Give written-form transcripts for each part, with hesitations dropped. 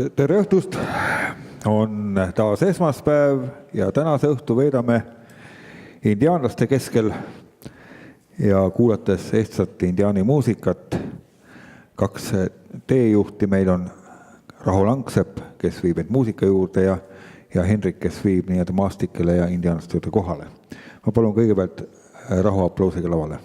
Tere õhtust! On taas esmaspäev ja tänase õhtu veedame indiaanlaste keskel ja kuulates ehtsat indiaani muusikat. 2 teejuhti meil on Raho Langsepp, kes viib end muusika juurde ja Henrik, kes viib nii-öelda maastikele ja indiaanlaste juurde kohale. Ma palun kõigepealt Raho aplausiga lavale.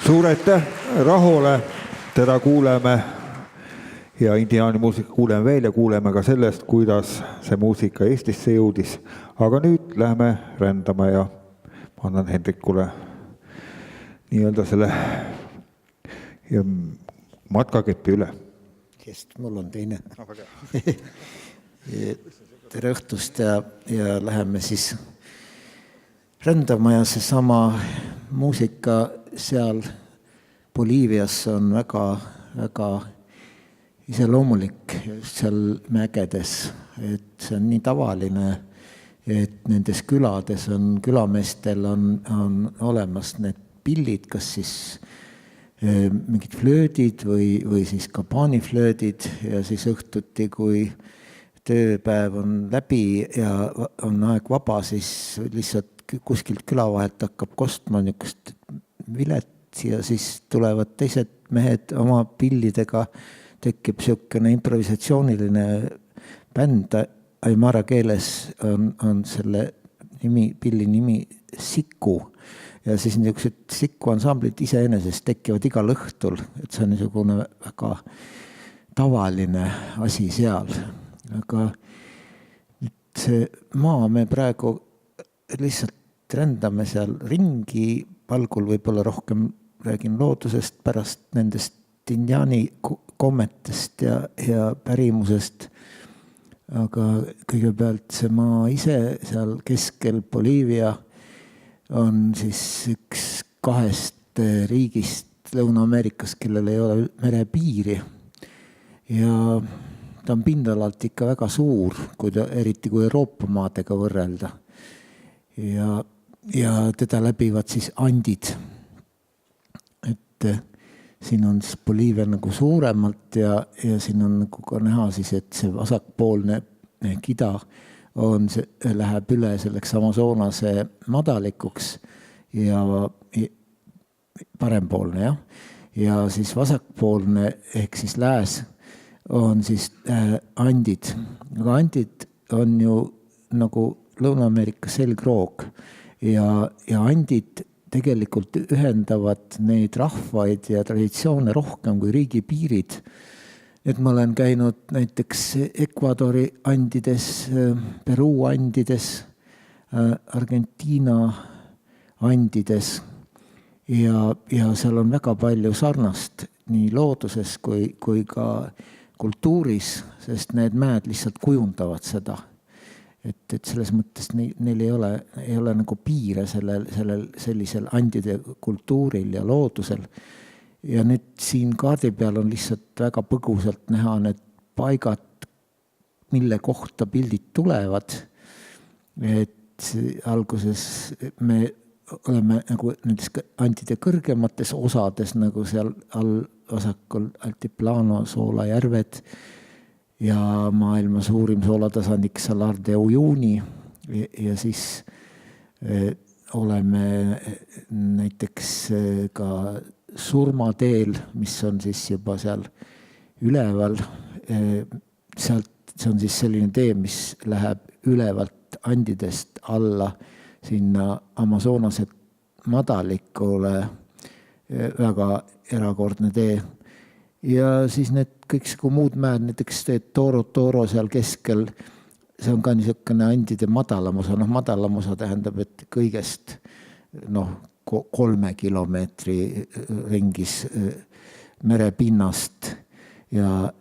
Suur aitäh Rahule, teda kuuleme ja indiaani muusika kuuleme veel ja kuuleme ka sellest, kuidas see muusika Eestisse jõudis. Aga nüüd läheme rändama ja ma annan Hendrikule nii-öelda selle matkakepi üle. Sest mul on teine. Tere õhtust ja läheme siis rändama ja seesama muusika seal Boliivias on väga, väga iseloomulik seal mägedes, et see on nii tavaline, et nendes külades külameestel on olemas need pillid, kas siis mingid flöödid või siis ka paaniflöödid ja siis õhtuti, kui tööpäev on läbi ja on aeg vaba, siis lihtsalt kuskilt küla vahelt hakkab kostma niisugust vilet ja siis tulevad teised mehed oma pillidega, tekib niisugune improvisatsiooniline bänd, aimara keeles on selle pilli nimi Siku. Ja siis niisugused Siku ansamblid iseenesest tekivad igal õhtul, et see on niisugune väga tavaline asi seal. Aga see maa me praegu lihtsalt rändame seal ringi, palgul võib-olla rohkem räägin loodusest, pärast nendest indiaani kommetest ja pärimusest. Aga kõigepealt see maa ise seal keskel Boliivia on siis üks 2 riigist Lõuna-Ameerikas, kellel ei ole merepiiri. Ja ta on pindalalt ikka väga suur, eriti kui Euroopa maadega võrrelda. Ja teda läbivad siis andid. Et siin on siis Boliivia nagu suuremalt ja siin on nagu ka näha siis, et see vasakpoolne kida läheb üle selleks Amazonase madalikuks ja parempoolne, jah. Ja siis vasakpoolne ehk siis lääs on siis andid. Aga andid on ju nagu Lõuna-Ameerika selgroog ja andid tegelikult ühendavad neid rahvaid ja traditsioone rohkem kui riigipiirid. Et ma olen käinud näiteks Ecuadori andides, Peruu andides, Argentiina andides ja seal on väga palju sarnast nii looduses kui ka kultuuris, sest need mäed lihtsalt kujundavad seda. Et selles mõttes neil ei ole nagu piire sellisel andide kultuuril ja loodusel. Ja nüüd siin kaardi peal on lihtsalt väga põgusalt näha need paigad, mille kohta pildid tulevad. Et alguses me oleme nagu nendes andide kõrgemates osades, nagu seal all vasakul Altiplano soolajärved ja maailma suurim soolatasandik Salar de Uyuni ja siis oleme näiteks ka surmateel, mis on siis juba seal üleval. See on siis selline tee, mis läheb ülevalt andidest alla sinna Amazonase madalikule, väga erakordne tee. Ja siis need kõik muud mäed, näiteks Toro seal keskel, see on ka niisugune andide madalam osa. Madalam osa tähendab, et kõigest 3 kilomeetri ringis merepinnast ja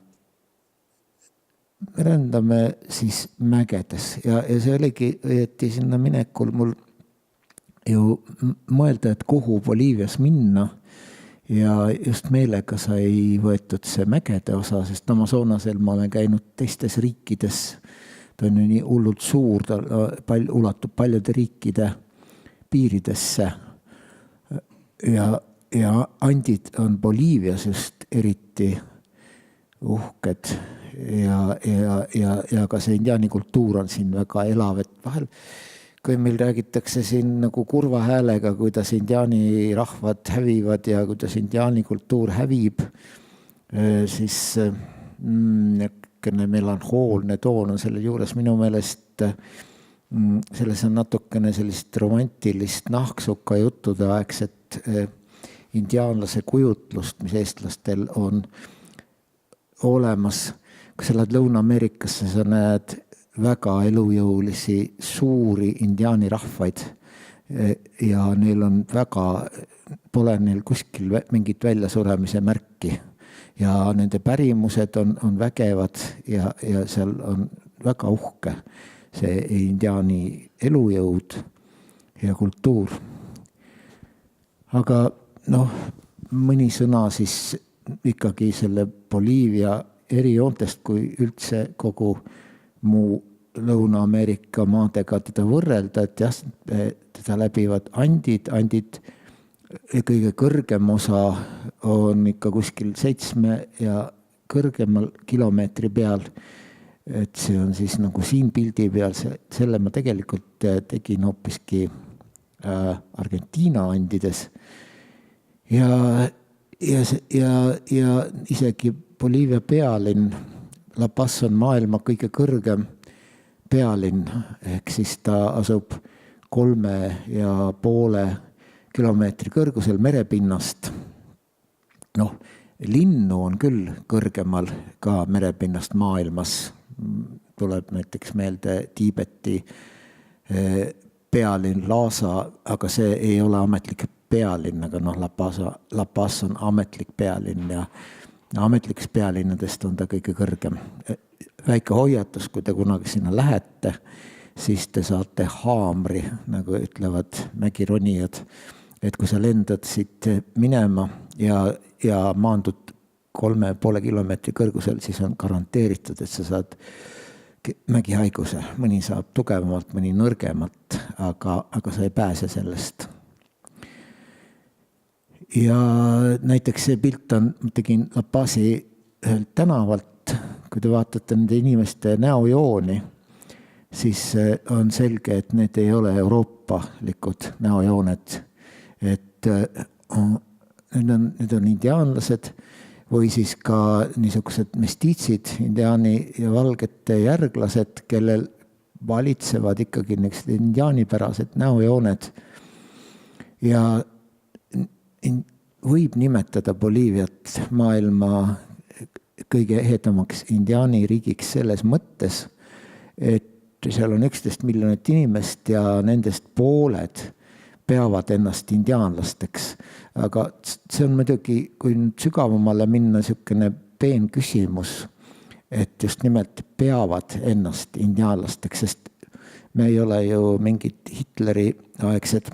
rändame siis mägedes ja see oligi õieti sinna minekul mul ju mõelda, et kuhu Boliivias minna ja just meelega sai võetud see mägede osa, sest Amazonasel ma olen käinud teistes riikides, ta on ju nii hullult suur, ta ulatub paljude riikide piiridesse. Ja andid on Boliivias just eriti uhked ja ka see indiaani kultuur on siin väga elav, et vahel kui meil räägitakse siin nagu kurva häälega, kuidas indiaani rahvad hävivad ja kuidas indiaani kultuur hävib, siis niisugune melanhoolne toon on selle juures minu meelest selles on natukene sellist romantilist nahksuka juttude aegset indiaanlase kujutlust, mis eestlastel on olemas. Kui sa lähed Lõuna-Ameerikasse, sa näed väga elujõulisi suuri indiaani rahvaid ja neil on pole neil kuskil mingit väljasuremise märki ja nende pärimused on vägevad ja seal on väga uhke see indiaani elujõud ja kultuur. Aga mõni sõna siis ikkagi selle Boliivia erijoontest, kui üldse kogu muu Lõuna-Ameerika maadega teda võrrelda, et jah, teda läbivad andid kõige kõrgem osa on ikka kuskil 7 ja kõrgemal kilomeetri peal, et see on siis nagu siin pildi peal, selle ma tegelikult tegin hoopiski Argentiina andides ja isegi Boliivia pealinn La Paz on maailma kõige kõrgem pealinn, ehk siis ta asub 3,5 kilomeetri kõrgusel merepinnast. Linnu on küll kõrgemal ka merepinnast maailmas. Tuleb näiteks meelde Tiibeti pealinn Lhasa, aga see ei ole ametlik pealinn, aga La Paz on ametlik pealinn ja ametlikest pealinnadest on ta kõige kõrgem. Väike hoiatus, kui te kunagi sinna lähete, siis te saate haamri, nagu ütlevad mägironijad, et kui sa lendad siit minema ja maandud 3,5 kilomeetri kõrgusel, siis on garanteeritud, et sa saad mägihaiguse. Mõni saab tugevamalt, mõni nõrgemalt, aga sa ei pääse sellest. Ja näiteks see pilt ma tegin La Pazi ühelt tänavalt, kui te vaatate nende inimeste näojooni, siis on selge, et need ei ole euroopalikud näojooned, et need on indiaanlased või siis ka niisugused mestiitsid, indiaani ja valgete järglased, kellel valitsevad ikkagi indiaanipärased näojooned ja võib nimetada Boliiviat maailma kõige ehedamaks indiaani riigiks selles mõttes, et seal on 11 miljonit inimest ja nendest pooled peavad ennast indiaanlasteks. Aga see on muidugi, kui nüüd sügavamale minna, niisugune peen küsimus, et just nimelt peavad ennast indiaanlasteks, sest me ei ole ju mingid Hitleri aegsed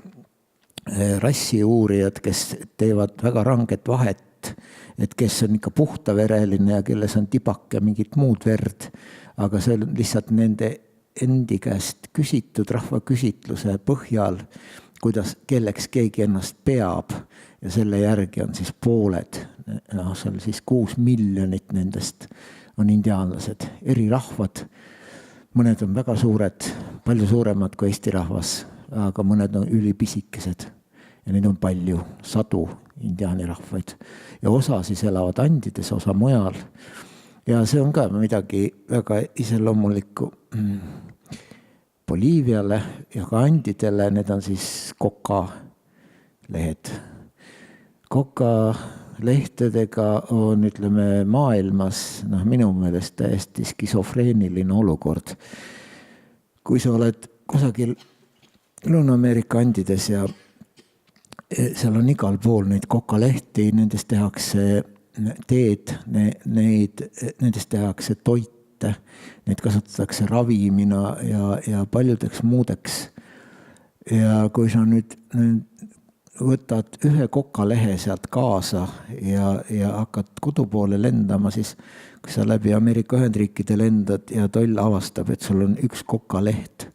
rassiuurijad, kes teevad väga ranget vahet, et kes on ikka puhtavereline ja kelles on tibake mingit muud verd, aga see on lihtsalt nende endi käest küsitud rahvaküsitluse põhjal, kelleks keegi ennast peab ja selle järgi on siis pooled, see on siis 6 miljonit nendest on indiaanlased, eri rahvad, mõned on väga suured, palju suuremad kui Eesti rahvas, aga mõned on ülipisikesed ja neid on palju, 100 indiaani rahvaid ja osa siis elavad andides, osa mujal ja see on ka midagi väga iseloomulikku Boliiviale ja ka andidele, need on siis kokalehed. Kokalehtedega on, ütleme, maailmas minu meelest täiesti skisofreeniline olukord. Kui sa oled kusagil Lõuna-Ameerika andides ja seal on igal pool neid kokalehti, nendest tehakse teed, nendest tehakse toite, neid kasutatakse ravimina ja paljudeks muudeks. Ja kui sa nüüd võtad ühe kokalehe sealt kaasa ja hakkad kodu poole lendama, siis kui sa läbi Ameerika Ühendriikide lendad ja toll avastab, et sul on üks kokaleht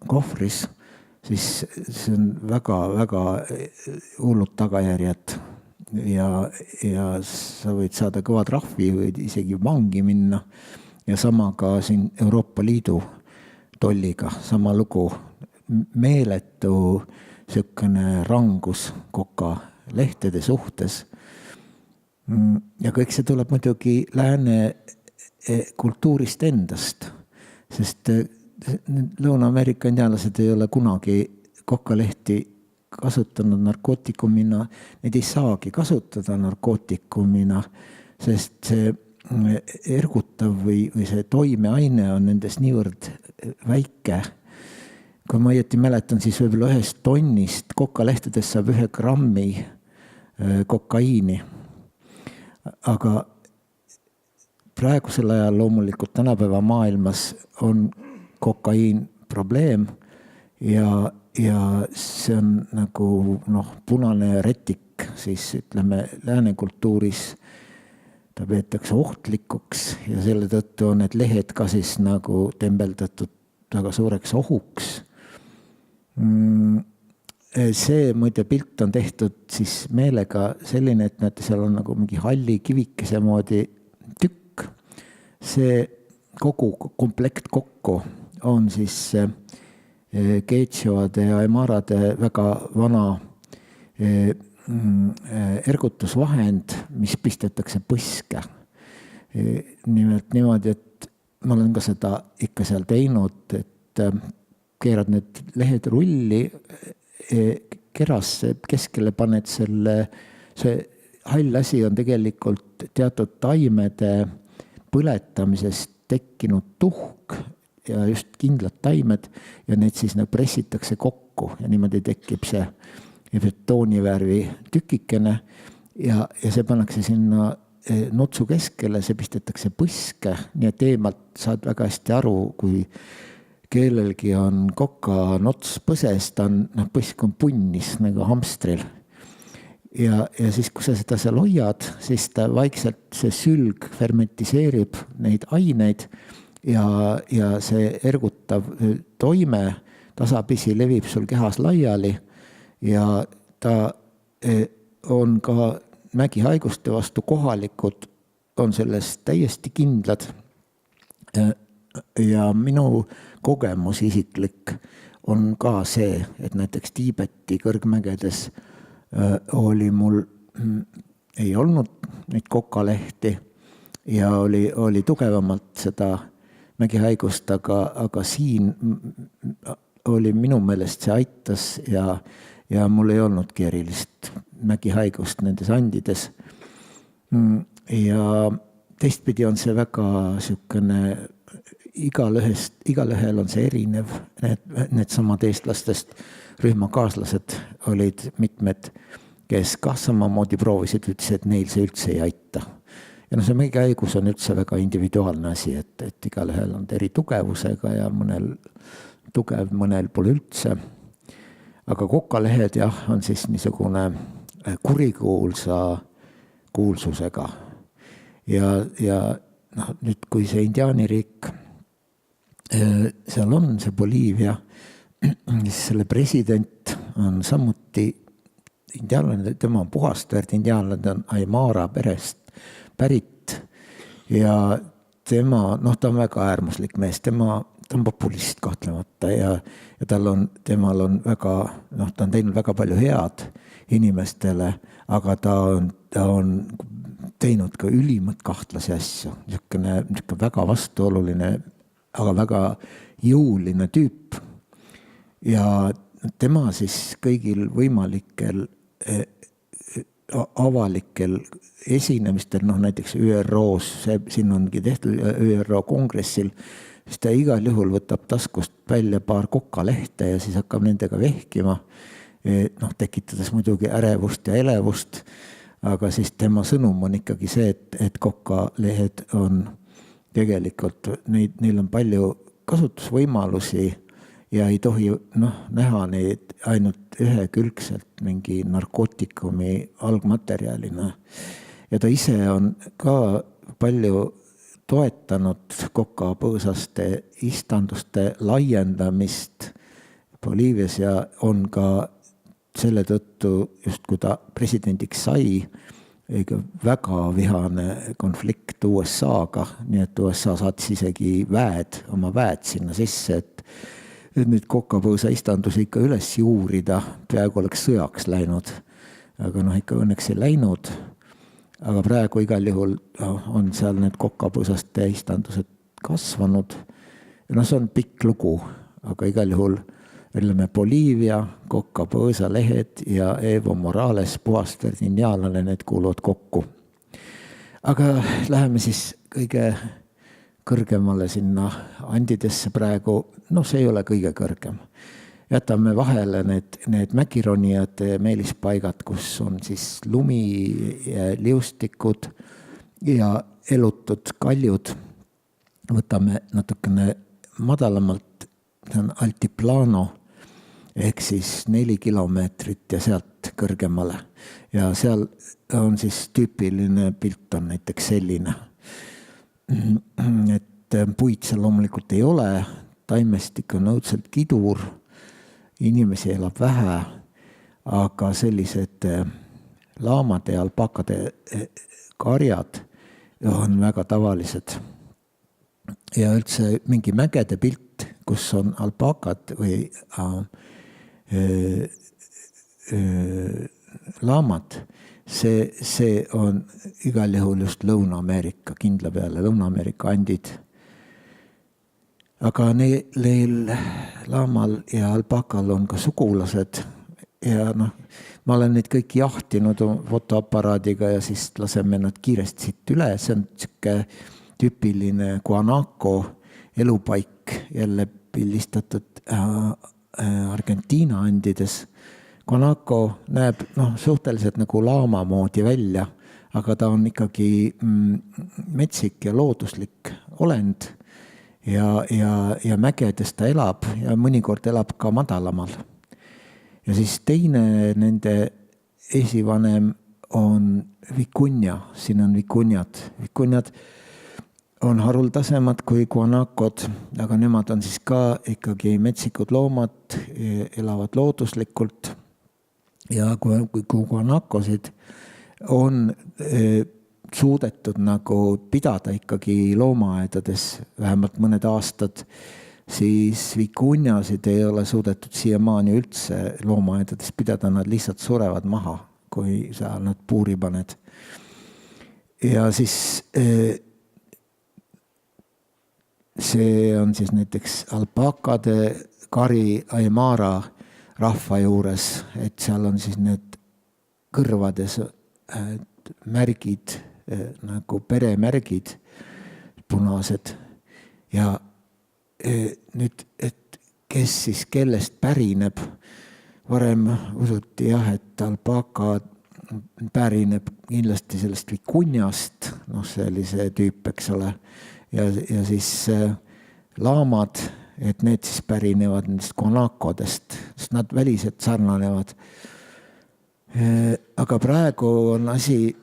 kohvris, siis see on väga hullud tagajärjed ja sa võid saada kõva trahvi või isegi vangi minna ja sama ka siin Euroopa Liidu tolliga, sama lugu, meeletu niisugune rangus kokalehtede suhtes ja kõik see tuleb muidugi lääne kultuurist endast, sest Lõuna-Ameerika indiaanlased ei ole kunagi kokkalehti kasutanud narkootikumina, neid ei saagi kasutada narkootikumina, sest see ergutav või see toimeaine on nendes niivõrd väike. Kui ma õieti mäletan, siis võib-olla 1 tonnist kokalehtedest saab 1 grammi kokaiini. Aga praegusel ajal loomulikult tänapäeva maailmas on kokaiin probleem ja see on nagu punane retik, siis ütleme lääne kultuuris ta peetakse ohtlikuks ja selle tõttu on need lehed ka siis nagu tembeldatud väga suureks ohuks. See muide pilt on tehtud siis meelega selline, et näete, seal on nagu mingi halli kivikese moodi tükk. See kogu komplekt kokku on siis Quechuade ja Aymarade väga vana ergutusvahend, mis pistetakse põske. Nimelt niimoodi, et ma olen ka seda ikka seal teinud, et keerad need lehed rulli, kerasse keskele paned see hall asi on tegelikult teatud taimede põletamisest tekkinud tuhk ja just kindlad taimed ja need siis pressitakse kokku ja niimoodi tekib see betoonivärvi tükikene ja see pannakse sinna nutsu keskele, see pistetakse põske, nii et eemalt saad väga hästi aru, kui kellelgi on kokanots põses, ta on, põsk on punnis nagu hamstril. Ja siis, kui sa seda seal hoiad, siis ta vaikselt see sülg fermentiseerib neid aineid ja see ergutav toime tasapisi levib sul kehas laiali ja ta on ka mägihaiguste vastu kohalikud, on sellest täiesti kindlad. Ja minu kogemus isiklik on ka see, et näiteks Tiibeti kõrgmägedes oli mul, ei olnud neid kokalehti ja oli tugevamalt seda mägihaigust, aga siin oli minu meelest see aitas ja mul ei olnudki erilist mägihaigust nendes andides. Ja teistpidi on see väga sükene, igalühel on see erinev. Need samad eestlastest rühmakaaslased olid mitmed, kes ka samamoodi proovisid, ütlesid, et neil see üldse ei aita. Ja see mägihaigus on üldse väga individuaalne asi, et igalühel on eri tugevusega ja mõnel tugev, mõnel pole üldse. Aga kokalehed on siis niisugune kurikuulsa kuulsusega. Ja nüüd, kui see indiaaniriik, seal on see Boliivia, siis selle president on samuti indiaanlane, tema on puhastväärt indiaanlane, on Aymara perest pärit ja tema, ta on väga äärmuslik mees, ta on populist kahtlemata ja temal on väga, ta on teinud väga palju head inimestele, aga ta on teinud ka ülimalt kahtlasi asju, niisugune väga vastuoluline, aga väga jõuline tüüp. Ja tema siis kõigil võimalikel avalikel esinemistel, näiteks ÜRO-s, siin ongi tehtud ÜRO kongressil, siis ta igal juhul võtab taskust välja paar kokalehte ja siis hakkab nendega vehkima, tekitades muidugi ärevust ja elevust, aga siis tema sõnum on ikkagi see, et kokalehed on tegelikult, neil on palju kasutusvõimalusi ja ei tohi näha neid ainult ühekülgselt mingi narkootikumi algmaterjalina. Ja ta ise on ka palju toetanud kokapõõsaste istanduste laiendamist Boliivias ja on ka selle tõttu, just kui ta presidendiks sai, väga vihane konflikt USA-ga, nii et USA saatis isegi oma väed sinna sisse, et nüüd kokapõõsa istandusi ikka üles juurida, peaaegu oleks sõjaks läinud, aga ikka õnneks ei läinud. Aga praegu igal juhul on seal need kokapõõsaste istandused kasvanud. Ja see on pikk lugu, aga igal juhul ütleme Boliivia, Coca Põõsa lehed ja Evo Morales, puhasverd indiaanlane, need kuuluvad kokku. Aga läheme siis kõige kõrgemale sinna Andidesse praegu, see ei ole kõige kõrgem. Jätame vahele need mägironijate meelispaigad, kus on siis lumi ja liustikud ja elutud kaljud. Võtame natukene madalamalt, see on altiplano, ehk siis 4 kilomeetrit ja sealt kõrgemale. Ja seal on siis tüüpiline pilt on näiteks selline. Et puid seal loomulikult ei ole, taimestik on õudselt kidur, inimesi elab vähe, aga sellised laamade ja alpakade karjad on väga tavalised. Ja üldse mingi mägede pilt, kus on alpakad või laamad, see on igal juhul just Lõuna-Ameerika, kindla peale Lõuna-Ameerika Andid. Aga neil laamal ja alpakal on ka sugulased ja ma olen neid kõik jahtinud fotoaparaadiga ja siis laseme nad kiiresti siit üle. See on siuke tüüpiline Guanaco elupaik, jälle pildistatud Argentiina Andides. Guanaco näeb suhteliselt nagu laama moodi välja, aga ta on ikkagi metsik ja looduslik olend ja mägedes ta elab ja mõnikord elab ka madalamal. Ja siis teine nende esivanem on vikunja, siin on vikunjad. Vikunjad on haruldasemad kui guanacod, aga nemad on siis ka ikkagi metsikud loomad, elavad looduslikult. Ja kui guanacosid on suudetud nagu pidada ikkagi loomaaedades vähemalt mõned aastad, siis vikunjasid ei ole suudetud siiamaani üldse loomaaedades pidada, nad lihtsalt surevad maha, kui sa nad puuri paned. Ja siis see on siis näiteks alpakade kari Aymara rahva juures, et seal on siis need kõrvades märgid, nagu peremärgid, punased. Ja nüüd, et kes siis kellest pärineb, varem usuti et alpaka pärineb kindlasti sellest vikunjast, see oli see tüüp, eks ole, ja siis laamad, et need siis pärinevad nendest guanakodest, sest nad väliselt sarnanevad. Aga praegu on asi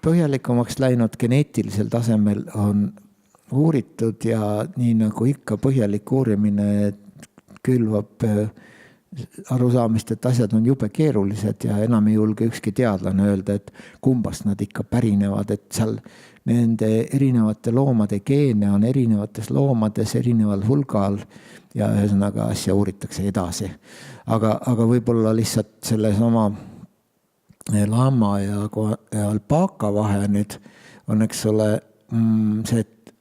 põhjalikumaks läinud, geneetilisel tasemel on uuritud ja nii nagu ikka põhjalik uurimine külvab arusaamist, et asjad on jube keerulised ja enam ei julge ükski teadlane öelda, et kumbast nad ikka pärinevad, et seal nende erinevate loomade geene on erinevates loomades erineval hulgal ja ühesõnaga asja uuritakse edasi. Aga võib-olla lihtsalt selle sama laama ja alpaka vahe nüüd on, eks ole, see, et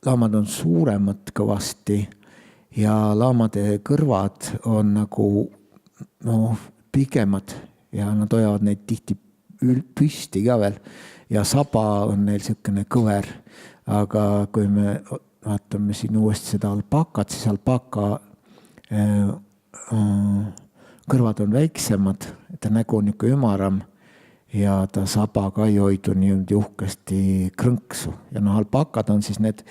laamad on suuremad kõvasti ja laamade kõrvad on nagu pigemad ja nad hoiavad neid tihti püsti ka veel ja saba on neil selline kõver. Aga kui me vaatame siin uuesti seda alpakat, siis alpaka kõrvad on väiksemad, ta nägu on niisugune ümaram ja ta saba ka ei hoidu nii uhkesti krõnksu. Ja alpakad on siis need,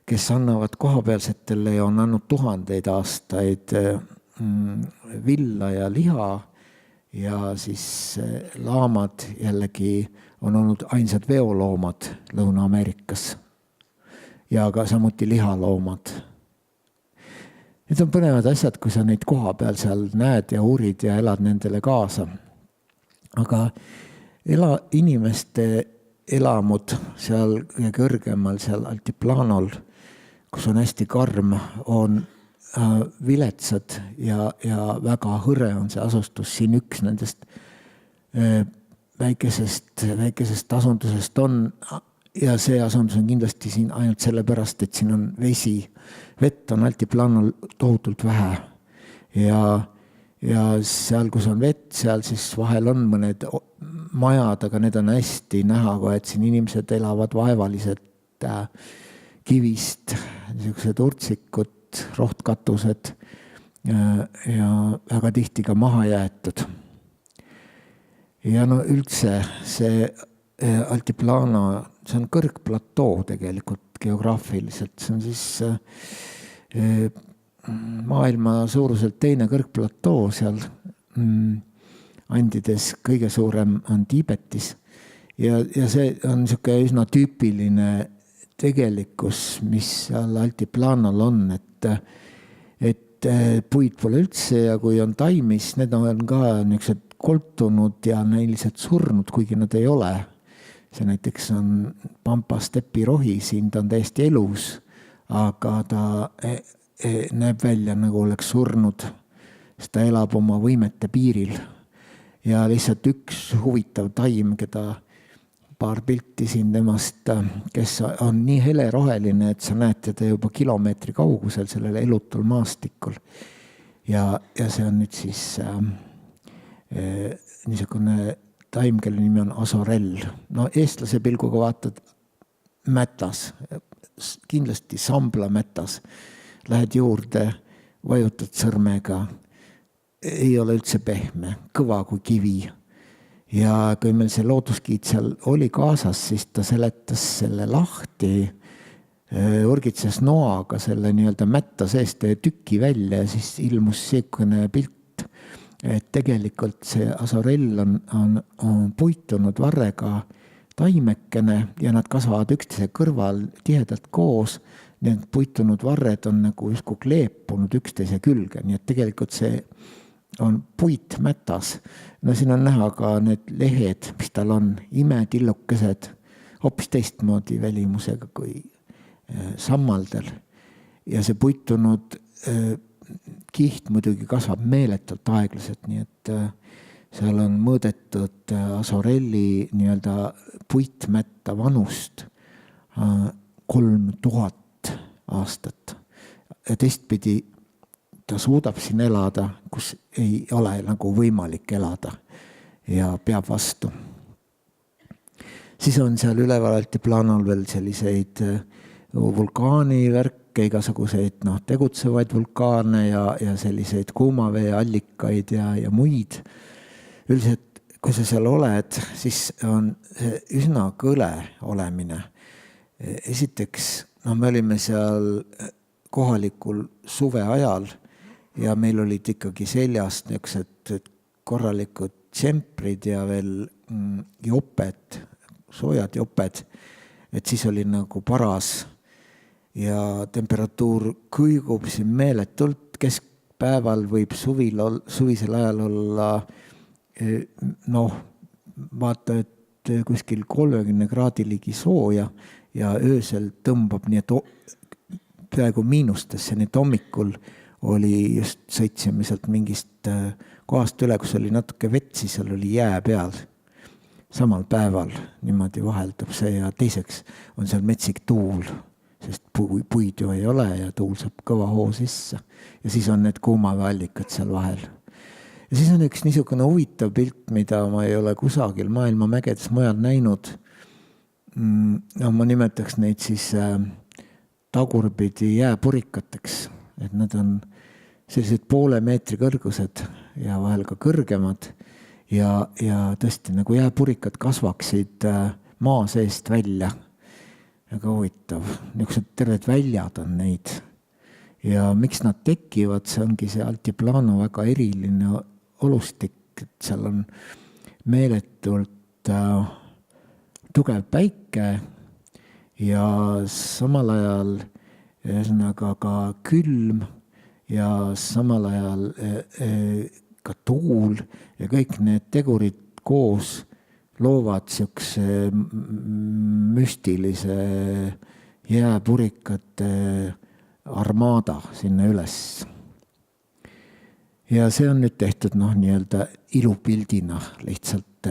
kes annavad kohapealsetele ja on andnud tuhandeid aastaid villa ja liha ja siis laamad jällegi on olnud ainsad veoloomad Lõuna-Ameerikas ja ka samuti lihaloomad. Need on põnevad asjad, kui sa neid koha peal seal näed ja uurid ja elad nendele kaasa. Aga inimeste elamud seal kõrgemal, seal altiplanol, kus on hästi karm, on viletsad ja väga hõre on see asustus. Siin üks nendest väikesest asundusest on ja see asundus on kindlasti siin ainult sellepärast, et siin on vesi. Vett on altiplanol tohutult vähe ja seal, kus on vett, seal siis vahel on mõned majad, aga need on hästi näha, et siin inimesed elavad vaevaliselt kivist, niisugused urtsikud, rohtkatused ja väga tihti ka maha jäetud. Ja no üldse see Altiplano, see on kõrgplatoo tegelikult geograafiliselt, see on siis maailma suuruselt teine kõrgplatoo seal Andides, kõige suurem on Tiibetis ja see on niisugune üsna tüüpiline tegelikkus, mis seal Altiplanol on, et puid pole üldse ja kui on taimis, need on ka niisugused koltunud ja näiliselt surnud, kuigi nad ei ole. See näiteks on Pampas tepirohi, siin ta on täiesti elus, aga ta näeb välja nagu oleks surnud, sest ta elab oma võimete piiril. Ja lihtsalt üks huvitav taim, keda paar pilti siin temast, kes on nii heleroheline, et sa näed teda juba kilomeetri kaugusel sellel elutul maastikul. Ja see on nüüd siis niisugune taim, kelle nimi on asorell. No eestlase pilguga vaatad mätas, kindlasti sambla mätas. Lähed juurde, vajutad sõrmega, ei ole üldse pehme, kõva kui kivi. Ja kui meil see looduskiit seal oli kaasas, siis ta seletas selle lahti, urgitses noaga selle nii-öelda mätta seest tüki välja ja siis ilmus siukene pilt, et tegelikult see asorell on puitunud varrega taimekene ja nad kasvavad üksteise kõrval tihedalt koos. Need puitunud varred on nagu justkui kleepunud üksteise külge, nii et tegelikult see on puitmätas. No siin on näha ka need lehed, mis tal on, imetillukesed, hoopis teistmoodi välimusega kui sammaldel. Ja see puitunud kiht muidugi kasvab meeletult aeglaselt, nii et seal on mõõdetud asorelli nii-öelda puitmätta vanust 3000 aastat. Ja teistpidi ta suudab siin elada, kus ei ole nagu võimalik elada ja peab vastu. Siis on seal üleval Altiplanol veel selliseid vulkaanivärke, igasuguseid tegutsevaid vulkaane ja selliseid kuumaveeallikaid ja muid. Üldiselt, kui sa seal oled, siis on üsna kõle olemine. Esiteks, me olime seal kohalikul suve ajal ja meil olid ikkagi seljas niisugused korralikud tšemprid ja veel joped, soojad joped, et siis oli nagu paras ja temperatuur kõigub siin meeletult, keskpäeval võib suvisel ajal olla vaata, et kuskil 30 kraadi ligi sooja ja öösel tõmbab nii, et peaaegu miinustesse, nii et hommikul oli just sõitsime sealt mingist kohast üle, kus oli natuke vett, siis seal oli jää peal. Samal päeval niimoodi vaheldub see ja teiseks on seal metsik tuul, sest puid ju ei ole ja tuul saab kõva hoo sisse. Ja siis on need kuumaveallikad seal vahel. Ja siis on üks niisugune huvitav pilt, mida ma ei ole kusagil maailma mägedes mujal näinud. Ma nimetaks neid siis tagurpidi jääpurikateks, et nad on sellised 0,5 meetri kõrgused ja vahel ka kõrgemad ja tõesti nagu jääpurikad kasvaksid maa seest välja. Väga huvitav, niisugused terved väljad on neid ja miks nad tekivad, see ongi see Altiplano väga eriline olustik, et seal on meeletult tugev päike ja samal ajal ühesõnaga ka külm ja samal ajal ka tuul ja kõik need tegurid koos loovad siukse müstilise jääpurikate armaada sinna üles. Ja see on nüüd tehtud nii-öelda ilupildina lihtsalt.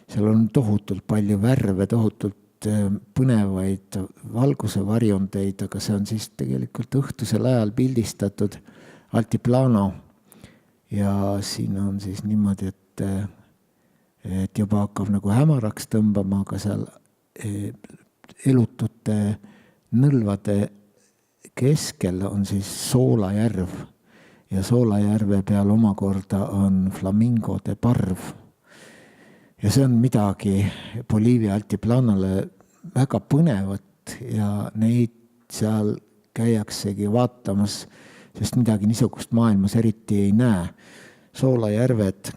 Seal on tohutult palju värve, tohutult põnevaid valguse varjundeid, aga see on siis tegelikult õhtusel ajal pildistatud Altiplano ja siin on siis niimoodi, et juba hakkab nagu hämaraks tõmbama, aga seal elutute nõlvade keskel on siis Soolajärv ja Soolajärve peal omakorda on flamingode parv. Ja see on midagi Boliivia altiplanale väga põnevat ja neid seal käiaksegi vaatamas, sest midagi niisugust maailmas eriti ei näe. Soolajärved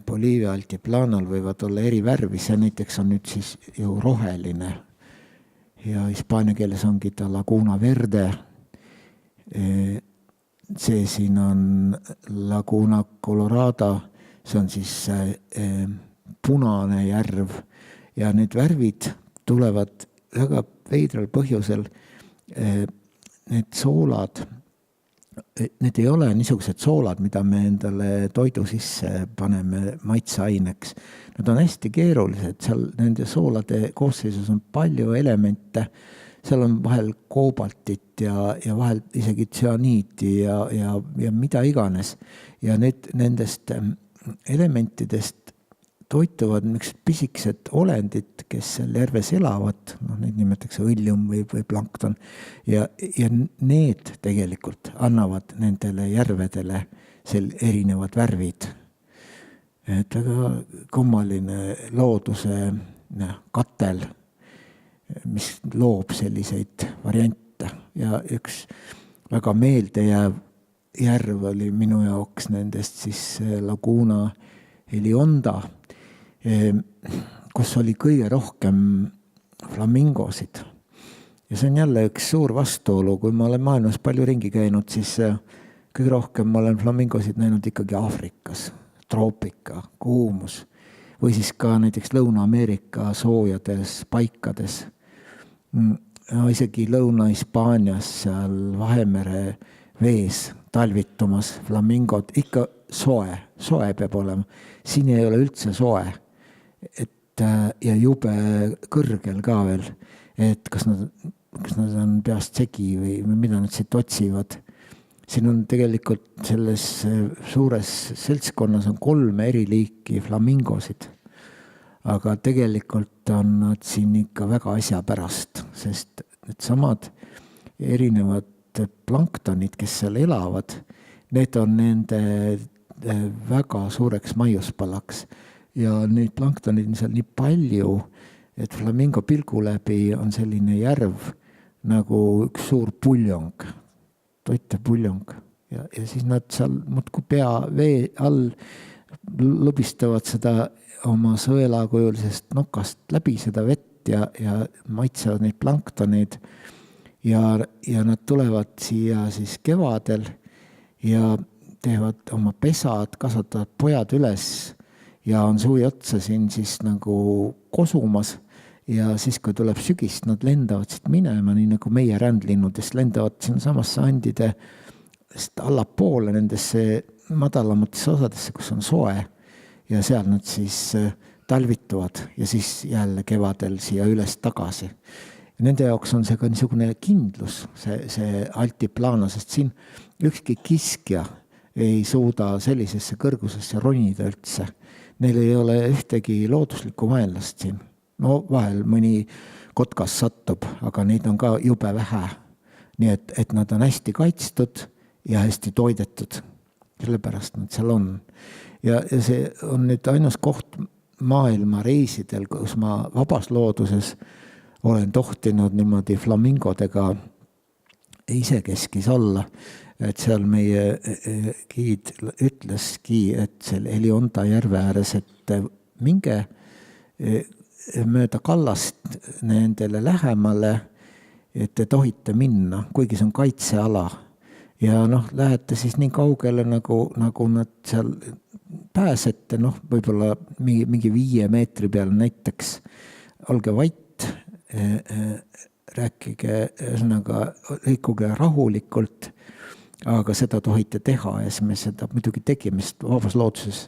Boliivia altiplanal võivad olla eri värvi, see näiteks on nüüd siis ju roheline ja hispaania keeles ongi ta Laguna Verde. See siin on Laguna Colorado, see on siis punane järv ja need värvid tulevad väga veidral põhjusel. Need soolad, need ei ole niisugused soolad, mida me endale toidu sisse paneme maitseaineks. Nad on hästi keerulised, seal nende soolade koosseisus on palju elemente, seal on vahel koobaltit ja vahel isegi tsüaniiti ja mida iganes. Ja nendest elementidest toituvad niisugused pisikesed olendid, kes seal järves elavad, neid nimetatakse õljum või plankton, ja need tegelikult annavad nendele järvedele erinevad värvid. Et väga kummaline looduse katel, mis loob selliseid variante ja üks väga meeldejääv järv oli minu jaoks nendest siis Laguna Elionda, kus oli kõige rohkem flamingosid. Ja see on jälle üks suur vastuolu, kui ma olen maailmas palju ringi käinud, siis kõige rohkem ma olen flamingosid näinud ikkagi Aafrikas, troopika, kuumus, või siis ka näiteks Lõuna-Ameerika soojades paikades. Isegi Lõuna-Hispaanias seal Vahemere vees talvitumas flamingod, ikka soe peab olema. Siin ei ole üldse soe. Ja jube kõrgel ka veel, et kas nad on peast segi või mida nad siit otsivad. Siin on tegelikult selles suures seltskonnas on 3 eri liiki flamingosid, aga tegelikult on nad siin ikka väga asja pärast, sest need samad erinevad planktonid, kes seal elavad, need on nende väga suureks maiuspalaks. Ja neid planktonid on seal nii palju, et flamingo pilgu läbi on selline järv nagu üks suur puljong, toitepuljong. Ja siis nad seal muudkui pea vee all lõbistavad seda oma sõelakujulisest nokast läbi seda vett ja maitsevad neid planktoneid. Ja nad tulevad siia siis kevadel ja teevad oma pesad, kasvatavad pojad üles ja on suvi otsa siin siis nagu kosumas ja siis, kui tuleb sügis, nad lendavad siit minema, nii nagu meie rändlinnudest lendavad siin samasse andide allapoole nendesse madalamatesse osadesse, kus on soe ja seal nad siis talvituvad ja siis jälle kevadel siia üles tagasi. Nende jaoks on see ka niisugune kindlus, see altiplano, sest siin ükski kiskja ei suuda sellisesse kõrgusesse ronida üldse. Neil ei ole ühtegi looduslikku vaenlast siin. No vahel mõni kotkas satub, aga neid on ka jube vähe. Nii et nad on hästi kaitstud ja hästi toidetud. Sellepärast nad seal on. Ja see on nüüd ainus koht maailma reisidel, kus ma vabas looduses olen tohtinud niimoodi flamingodega isekeskis olla. Et seal meie giid ütleski, et seal Elionda järve ääres, et minge mööda kallast nendele lähemale, et te tohite minna, kuigi see on kaitseala. Ja lähete siis nii kaugele, nagu nad seal pääsete, võib-olla mingi 5 meetri peal näiteks. Olge vait, rääkige, liikuge rahulikult, aga seda tohite teha ja siis me seda muidugi tegime, sest vabas looduses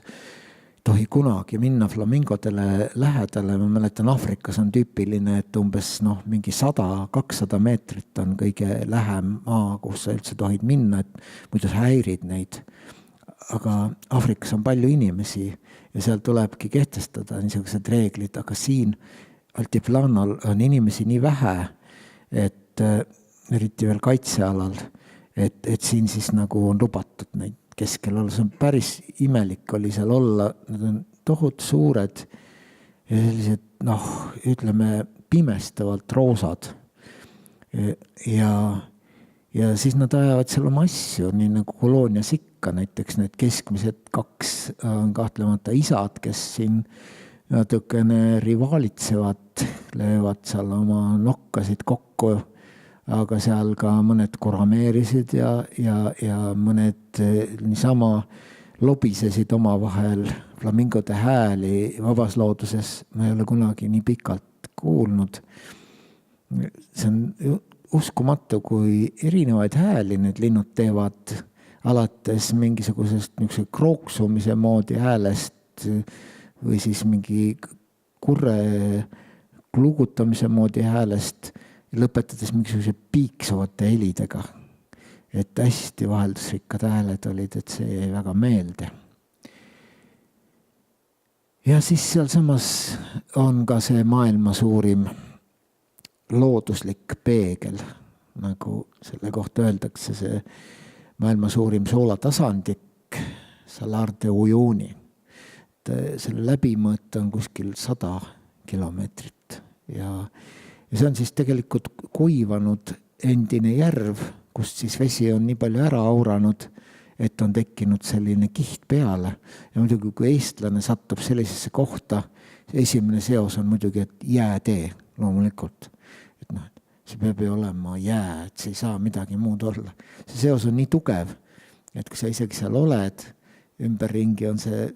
tohi kunagi minna flamingodele lähedale. Ma mäletan, Aafrikas on tüüpiline, et umbes mingi 100-200 meetrit on kõige lähem maa, kus sa üldse tohid minna, et muidu sa häirid neid. aga Aafrikas on palju inimesi ja seal tulebki kehtestada niisugused reeglid, aga siin Altiplanol on inimesi nii vähe, et eriti veel kaitsealal, et siin siis nagu on lubatud neid keskel olla. See on päris imelik oli seal olla, nad on tohut suured ja sellised, ütleme, pimestavalt roosad. Ja siis nad ajavad seal oma asju, nii nagu koloonias ikka, näiteks need keskmised 2 on kahtlemata isad, kes siin natukene rivaalitsevad, löövad seal oma nokkasid kokku, aga seal ka mõned kurameerisid ja mõned niisama lobisesid oma vahel flamingode hääli vabas looduses. Ma ei ole kunagi nii pikalt kuulnud. See on uskumatu, kui erinevaid hääli need linnud teevad, alates mingisugusest niisuguse krooksumise moodi häälest või siis mingi kurre klugutamise moodi häälest, lõpetades mingisuguse piiksuvate helidega. Et hästi vaheldusrikkad hääled olid, et see jäi väga meelde. Ja siis seal samas on ka see maailma suurim looduslik peegel, nagu selle kohta öeldakse, see maailma suurim soolatasandik, Salar de Uyuni. Selle läbimõõt on kuskil 100 kilomeetrit ja see on siis tegelikult kuivanud endine järv, kust siis vesi on nii palju ära auranud, et on tekkinud selline kiht peale. Ja muidugi, kui eestlane satub sellisesse kohta, esimene seos on muidugi, et jäätee loomulikult. Et see peab ju olema jää, et see ei saa midagi muud olla. See seos on nii tugev, et kui sa isegi seal oled, ümberringi on see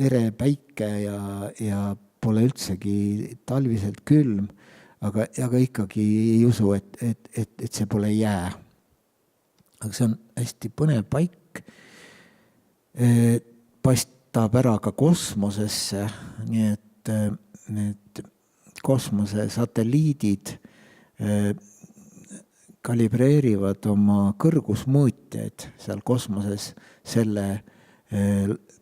ere päike ja pole üldsegi talviselt külm, aga ikkagi ei usu, et see pole jää. Aga see on hästi põnev paik. Paistab ära ka kosmosesse, nii et need kosmose satelliidid kalibreerivad oma kõrgusmõõtjaid seal kosmoses selle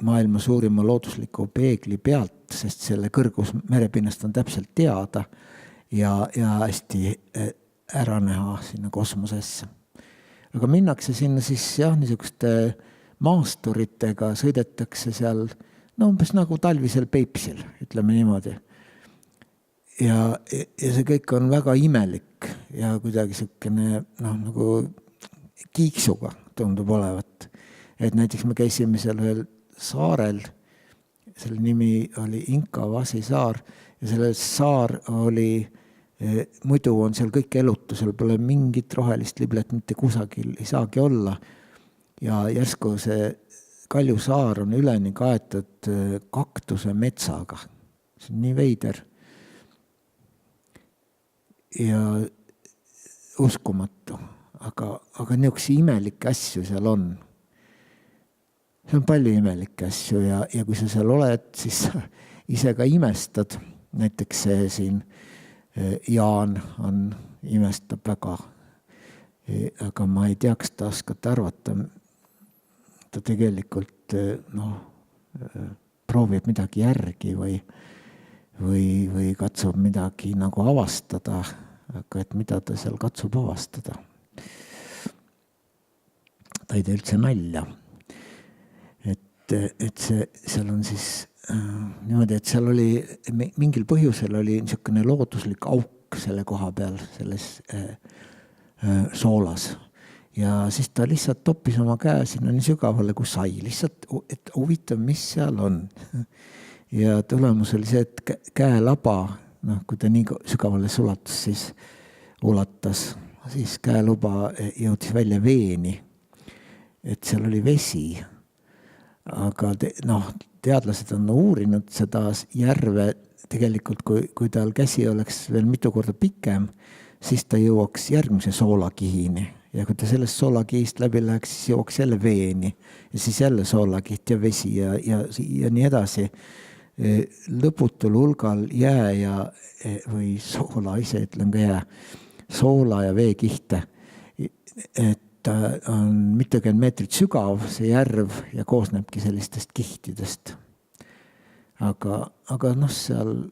maailma suurima loodusliku peegli pealt, sest selle kõrgus merepinnast on täpselt teada ja hästi ära näha sinna kosmosesse. Aga minnakse sinna siis niisuguste maasturitega, sõidetakse seal umbes nagu talvisel Peipsil, ütleme niimoodi. Ja see kõik on väga imelik ja kuidagi selline nagu kiiksuga tundub olevat. Et näiteks me käisime seal ühel saarel, selle nimi oli Inka Vasi saar ja selle saar oli, muidu on seal kõik elutu, seal pole mingit rohelist liblet, mitte kusagil ei saagi olla. Ja järsku see Kalju saar on üleni kaetud kaktuse metsaga. See on nii veider. Ja uskumatu, aga niisuguse imelikke asju seal on. See on palju imelikke asju ja kui sa seal oled, siis ise ka imestad. Näiteks see siin Jaan imestab väga, aga ma ei teaks, ta oskate arvata. Ta tegelikult proovib midagi järgi või katsub midagi nagu avastada, aga et mida ta seal katsub avastada. Ta ei tee üldse nalja. Et seal on siis niimoodi, et seal oli mingil põhjusel oli niisugune looduslik auk selle koha peal, selles soolas. Ja siis ta lihtsalt toppis oma käe sinna nii sügavale, kui sai. Lihtsalt, et huvitav, mis seal on. Ja tulemus oli see, et käelaba, kui ta nii sügavale sulatus, siis ulatas, siis käeluba jõudis välja veeni. Et seal oli vesi. Aga teadlased on uurinud seda järve tegelikult, kui tal käsi oleks veel mitu korda pikem, siis ta jõuaks järgmise soolakihini. Ja kui ta sellest soolakihist läbi läheks, siis jõuaks jälle veeni ja siis jälle soolakiht ja vesi ja nii edasi. Lõputul hulgal jää või soola, ise ütlen ka jää, soola ja veekihte. Et ta on mitukümmend meetrit sügav, see järv, ja koosnebki sellistest kihtidest. Aga noh, seal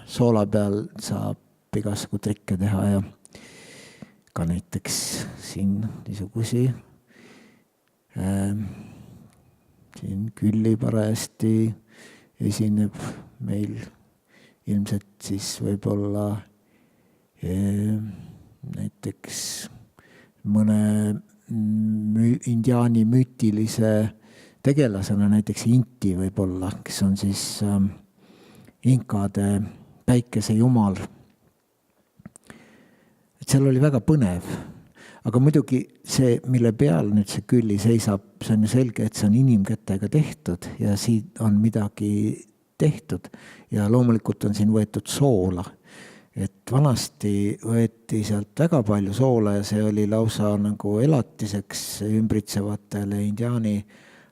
soola peal saab igasugu trikke teha ja ka näiteks siin niisugusi siin Külli parajasti esineb meil ilmselt siis võib-olla näiteks mõne indiaani müütilise tegelasena, näiteks Inti võib-olla, kes on siis inkade päikesejumal. Et seal oli väga põnev. Aga muidugi see, mille peal nüüd see Külli seisab, see on ju selge, et see on inimkätega tehtud ja siin on midagi tehtud ja loomulikult on siin võetud soola. Et vanasti võeti sealt väga palju soola ja see oli lausa nagu elatiseks ümbritsevatele indiaani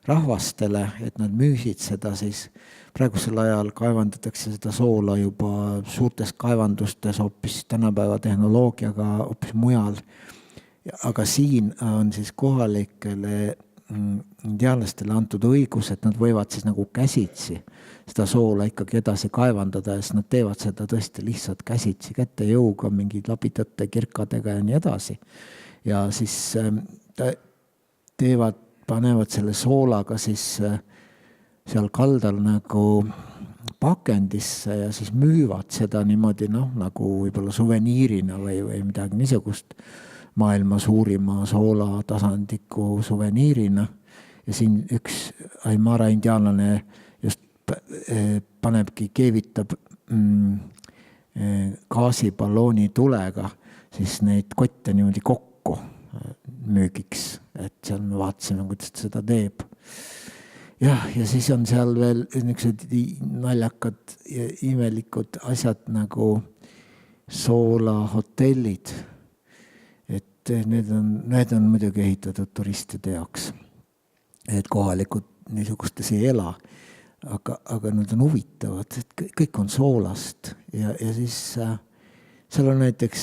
rahvastele, et nad müüsid seda siis. Praegusel ajal kaevandatakse seda soola juba suurtes kaevandustes hoopis tänapäeva tehnoloogiaga hoopis mujal. Aga siin on siis kohalikele indiaanlastele antud õigus, et nad võivad siis nagu käsitsi seda soola ikkagi edasi kaevandada ja siis nad teevad seda tõesti lihtsalt käsitsi kätte jõuga, mingid labidate kirkadega ja nii edasi. Ja siis panevad selle soolaga siis seal kaldal nagu pakendisse ja siis müüvad seda niimoodi nagu võib-olla suveniirina või midagi niisugust maailma suurima soola tasandiku suveniirina. Ja siin üks Aymara indiaanlane just keevitab gaasiballooni tulega siis neid kotte niimoodi kokku müügiks, et seal me vaatasime, kuidas ta seda teeb. Ja siis on seal veel niisugused naljakad ja imelikud asjad nagu soolahotellid. Et need on muidugi ehitatud turistide jaoks. Et kohalikud niisugustes ei ela, aga nad on huvitavad, et kõik on soolast ja siis seal on näiteks,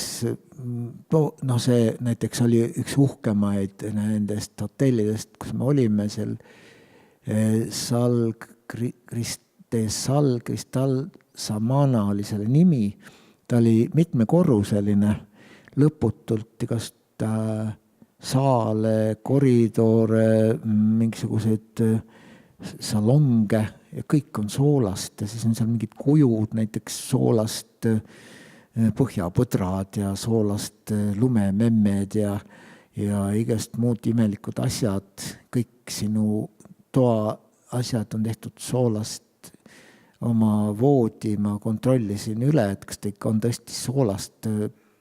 see näiteks oli üks uhkemaid nendest hotellidest, kus me olime seal Cristal Samana oli selle nimi, ta oli mitmekorruseline, lõputult igast saale, koridore, mingisuguseid salonge ja kõik on soolast ja siis on seal mingid kujud, näiteks soolast põhjapõdrad ja soolast lumememmed ja igast muud imelikud asjad, kõik sinu toa asjad on tehtud soolast. Oma voodi ma kontrollisin üle, et kas ta ikka on tõesti soolast,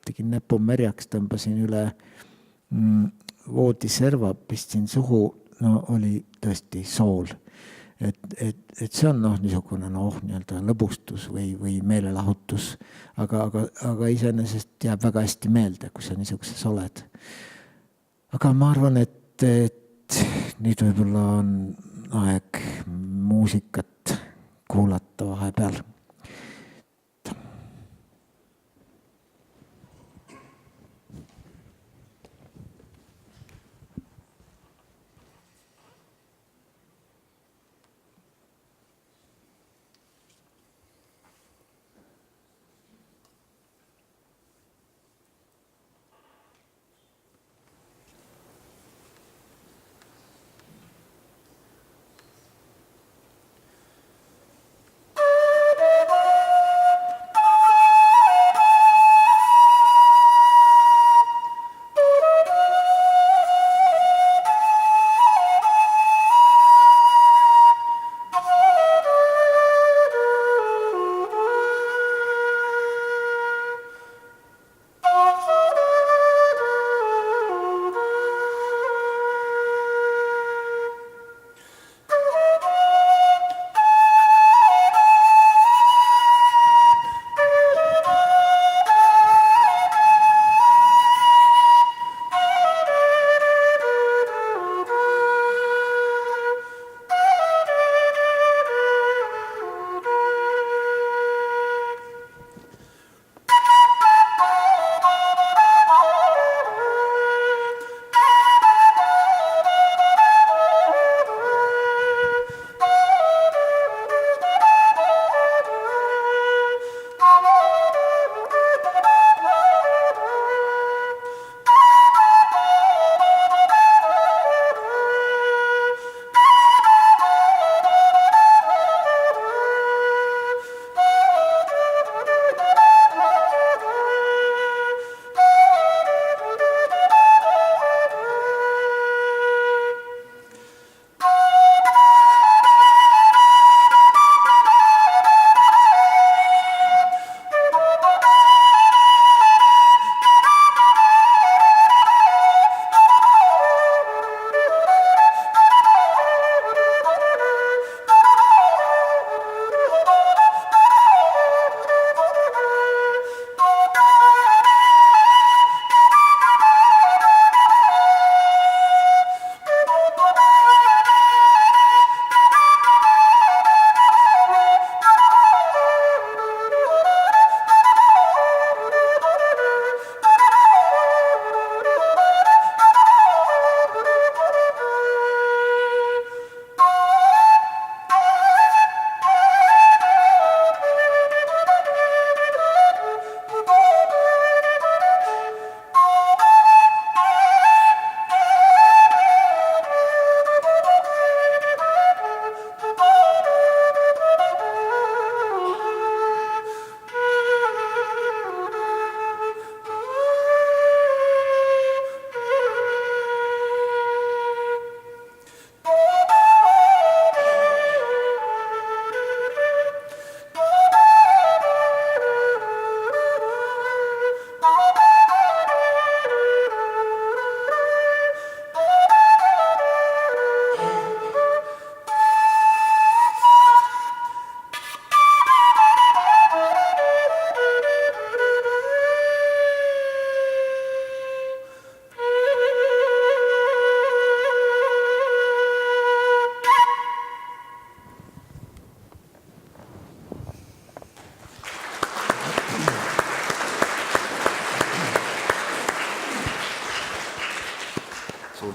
tegin näpu märjaks, tõmbasin üle voodi serva, pistsin suhu, oli tõesti sool. Et see on niisugune nii-öelda lõbustus või meelelahutus, aga iseenesest jääb väga hästi meelde, kui sa niisuguses oled. Aga ma arvan, et nüüd võib-olla on aeg muusikat kuulata vahepeal.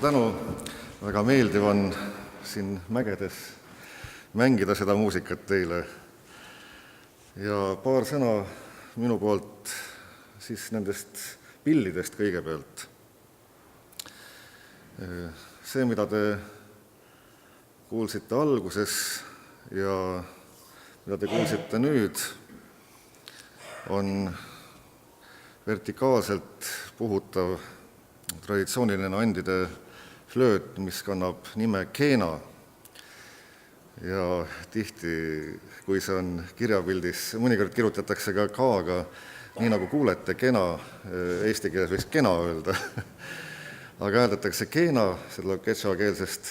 tänu, väga meeldiv on siin mägedes mängida seda muusikat teile. Ja paar sõna minu poolt siis nendest pillidest kõigepealt. See, mida te kuulsite alguses ja mida te kuulsite nüüd, on vertikaalselt puhutav traditsiooniline andide flööt, mis kannab nime keena. Ja tihti, kui see on kirjapildis, mõnikord kirjutatakse ka kaaga, nii nagu kuulete, kena, eesti keeles võiks kena öelda, aga hääldatakse keena, see tuleb quechua-keelsest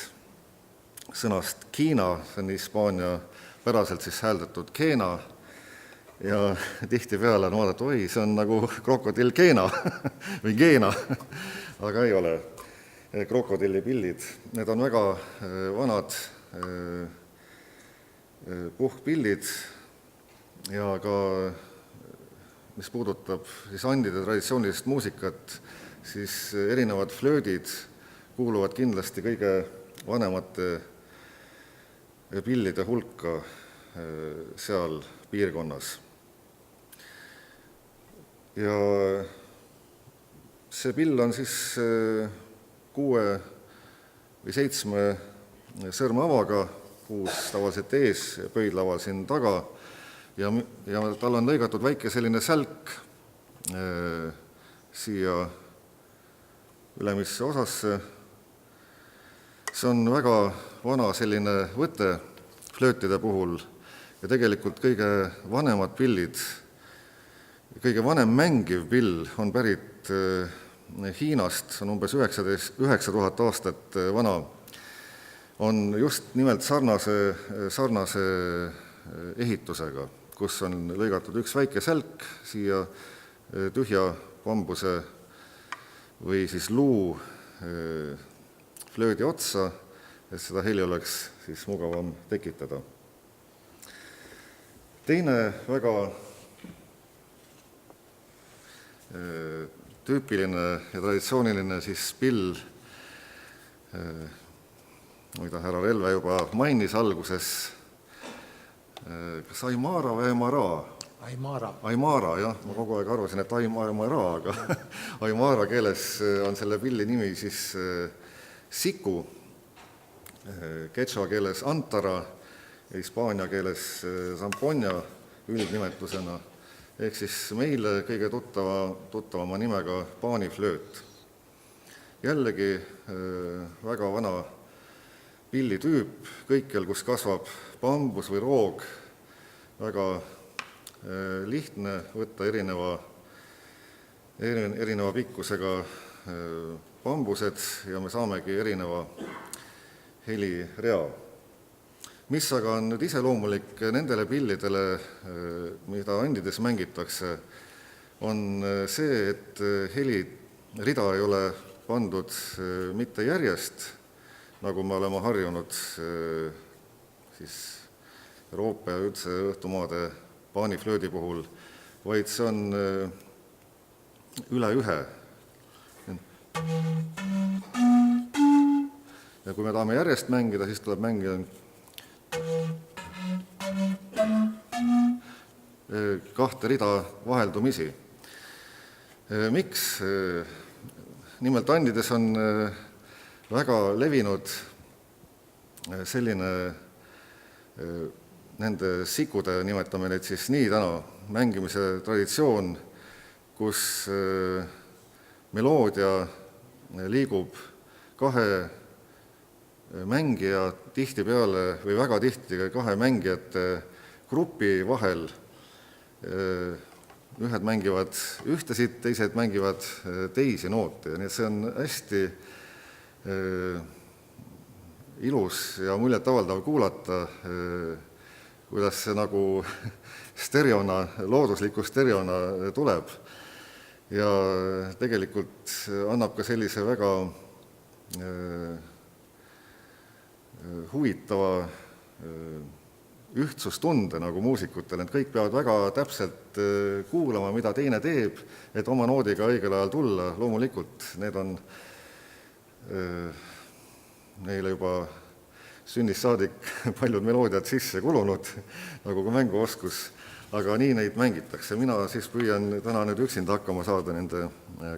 sõnast kiina, see on Hispaania päraselt siis hääldatud keena, ja tihtipeale on vaadata, oi, see on nagu krokodill keena või geena, aga ei ole. Krokodillipillid, need on väga vanad puhkpillid ja ka, mis puudutab siis andide traditsioonilist muusikat, siis erinevad flöödid kuuluvad kindlasti kõige vanemate pillide hulka seal piirkonnas. Ja see pill on siis 6 või 7 sõrmeavaga, 6 tavaliselt ees, pöidlaval siin taga ja tal on lõigatud väike selline sälk siia ülemisse osasse. See on väga vana selline võte flöötide puhul ja tegelikult kõige vanemad pillid, kõige vanem mängiv pill on pärit Hiinast, on umbes 9000 aastat vana, on just nimelt sarnase ehitusega, kus on lõigatud üks väike sälk siia tühja bambuse või siis luu flöödi otsa, et seda heli oleks siis mugavam tekitada. Teine väga tüüpiline ja traditsiooniline siis pill, mida härra Relve juba mainis alguses, kas Aimara või Aimara? Aimara, jah, ma kogu aeg arvasin, et Aimara, aga Aimara keeles on selle pilli nimi siis siku, quechua keeles antara ja hispaania keeles zampoña üldnimetusena, ehk siis meile kõige tuttavama nimega paaniflööt. Jällegi väga vana pillitüüp, kõikjal, kus kasvab bambus või roog, väga lihtne võtta erineva pikkusega bambused ja me saamegi erineva helirea. Mis aga on nüüd iseloomulik nendele pillidele, mida andides mängitakse, on see, et helirida ei ole pandud mitte järjest, nagu me oleme harjunud siis Euroopa ja üldse õhtumaade paaniflöödi puhul, vaid see on üle ühe. Ja kui me tahame järjest mängida, siis tuleb mängida kahte rida vaheldumisi. Miks? Nimelt andides on väga levinud selline nende sikude, nimetame neid siis nii täna, mängimise traditsioon, kus meloodia liigub kahe mängija tihtipeale või väga tihti kahe mängijate grupi vahel. Ühed mängivad ühtesid, teised mängivad teisi noote, nii et see on hästi ilus ja muljetavaldav kuulata, kuidas see nagu stereona, loodusliku stereona tuleb. Ja tegelikult annab ka sellise väga huvitava ühtsustunde nagu muusikutel, et kõik peavad väga täpselt kuulama, mida teine teeb, et oma noodiga õigel ajal tulla. Loomulikult need on neile juba sünnist saadik paljud meloodiad sisse kulunud, nagu ka mänguoskus, aga nii neid mängitakse. Mina siis püüan täna nüüd üksinda hakkama saada nende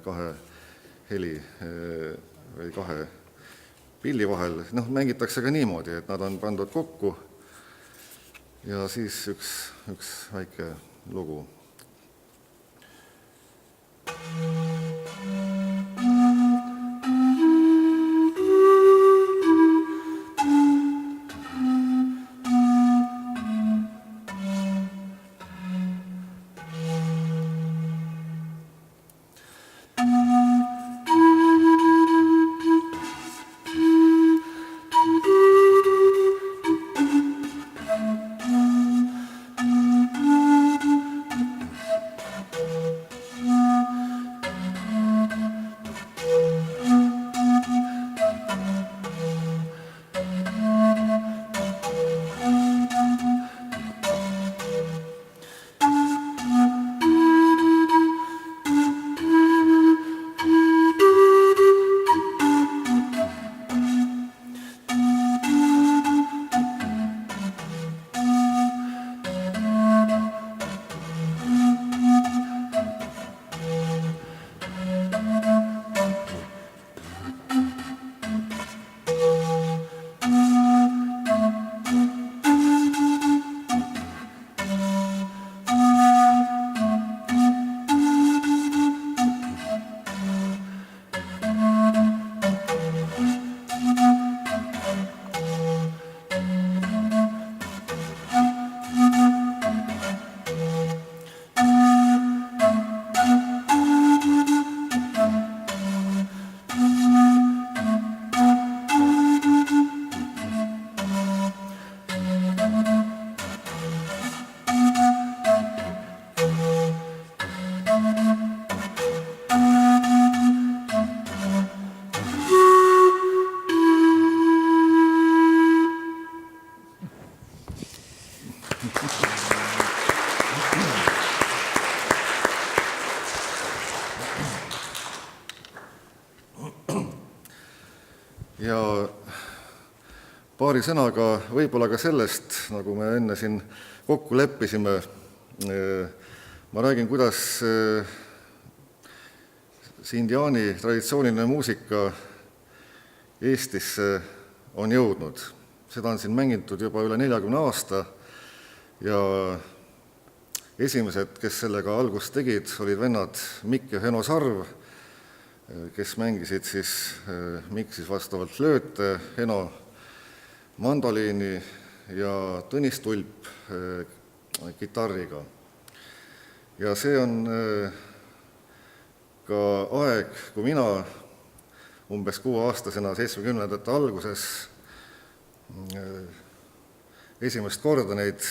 kahe heli või kahe pilli vahel. Mängitakse ka niimoodi, et nad on pandud kokku ja siis üks väike lugu. Ja paari sõnaga võib-olla ka sellest, nagu me enne siin kokku leppisime. Ma räägin, kuidas see indiaani traditsiooniline muusika Eestisse on jõudnud. Seda on siin mängitud juba üle 40 aasta ja esimesed, kes sellega algust tegid, olid vennad Mikk ja Heno Sarv, kes mängisid siis Mikk vastavalt flööte, Heno mandoliini ja Tõnis Tulp kitarriga. Ja see on ka aeg, kui mina umbes 6-aastasena 70-ndate alguses esimest korda neid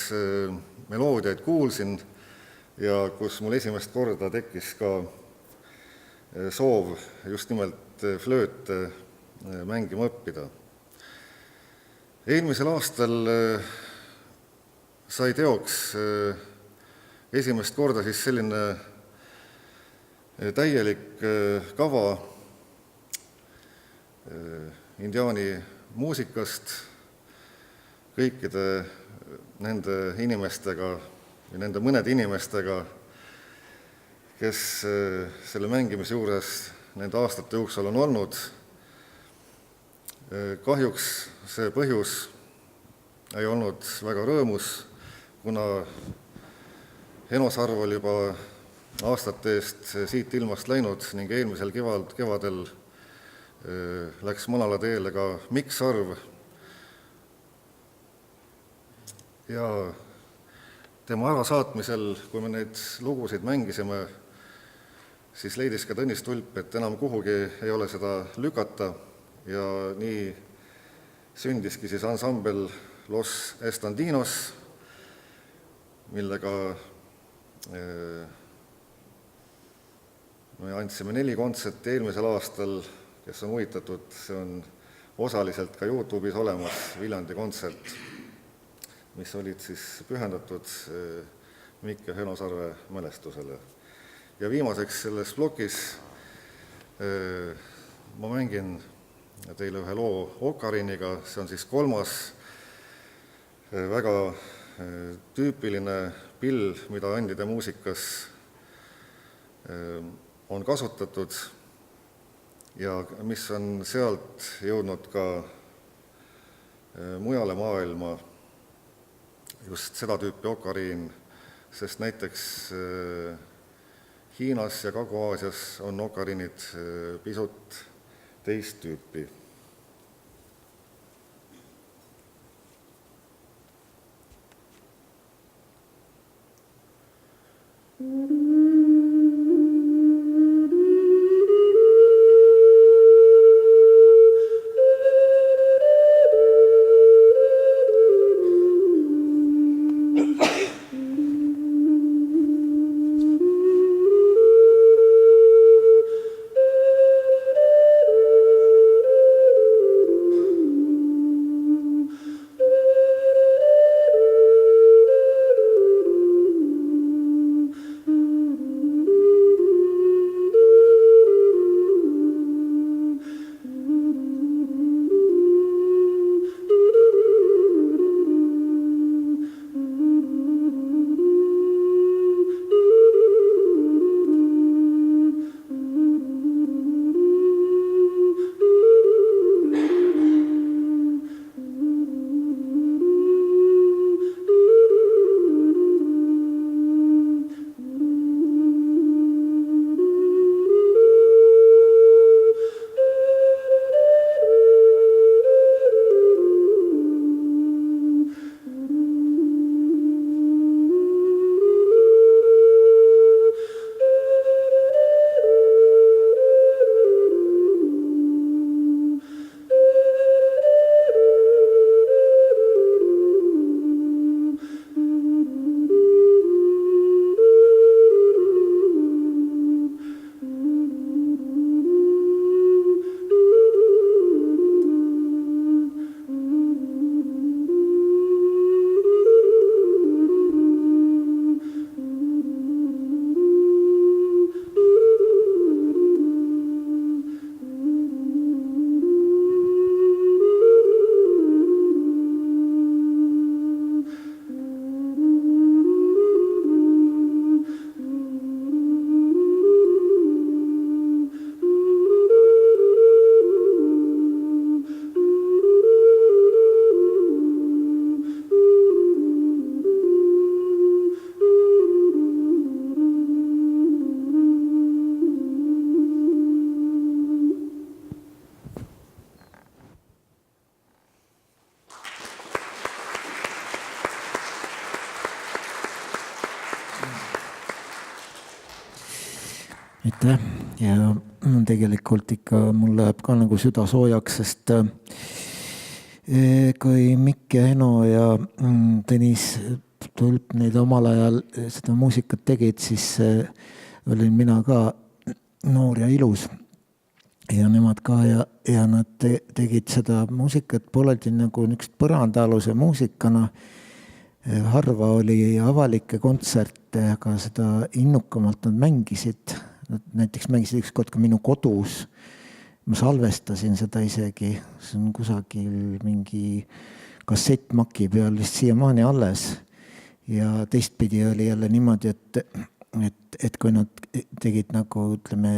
meloodiaid kuulsin ja kus mul esimest korda tekkis ka soov just nimelt flööte mängima õppida. Eelmisel aastal sai teoks esimest korda siis selline täielik kava indiaani muusikast kõikide nende inimestega või nende mõnede inimestega, kes selle mängimise juures nende aastate jooksul on olnud. Kahjuks see põhjus ei olnud väga rõõmus, kuna Heno Sarv oli juba aastate eest siit ilmast läinud ning eelmisel kevadel läks manala teele ka Mikk Sarv. Ja tema ärasaatmisel, kui me neid lugusid mängisime, siis leidis ka Tõnis Tulp, et enam kuhugi ei ole seda lükata ja nii sündiski siis ansambel Los Estandinos, millega me andsime 4 kontserti eelmisel aastal, kes on huvitatud, see on osaliselt ka YouTube'is olemas, Viljandi kontsert, mis olid siis pühendatud Mikk ja Heno Sarve mälestusele. Ja viimaseks selles plokis ma mängin teile ühe loo Okariiniga, see on siis 3. väga tüüpiline pill, mida andide muusikas on kasutatud ja mis on sealt jõudnud ka mujale maailma, just seda tüüpi okariin, sest näiteks Hiinas ja Kagu-Aasias on okariinid pisut teist tüüpi. Aitäh ja tegelikult ikka mul läheb ka nagu süda soojaks, sest kui Mikk ja Eno ja Tõnis Tulp neid omal ajal seda muusikat tegid, siis olin mina ka noor ja ilus ja nemad ka ja nad tegid seda muusikat pooleldi nagu niisugust põrandaaluse muusikana. Harva oli avalikke kontserte, aga seda innukamalt nad mängisid. Nad näiteks mängisid ükskord ka minu kodus. Ma salvestasin seda isegi, see on kusagil mingi kassettmaki peal vist siiamaani alles. Ja teistpidi oli jälle niimoodi, et kui nad tegid nagu, ütleme,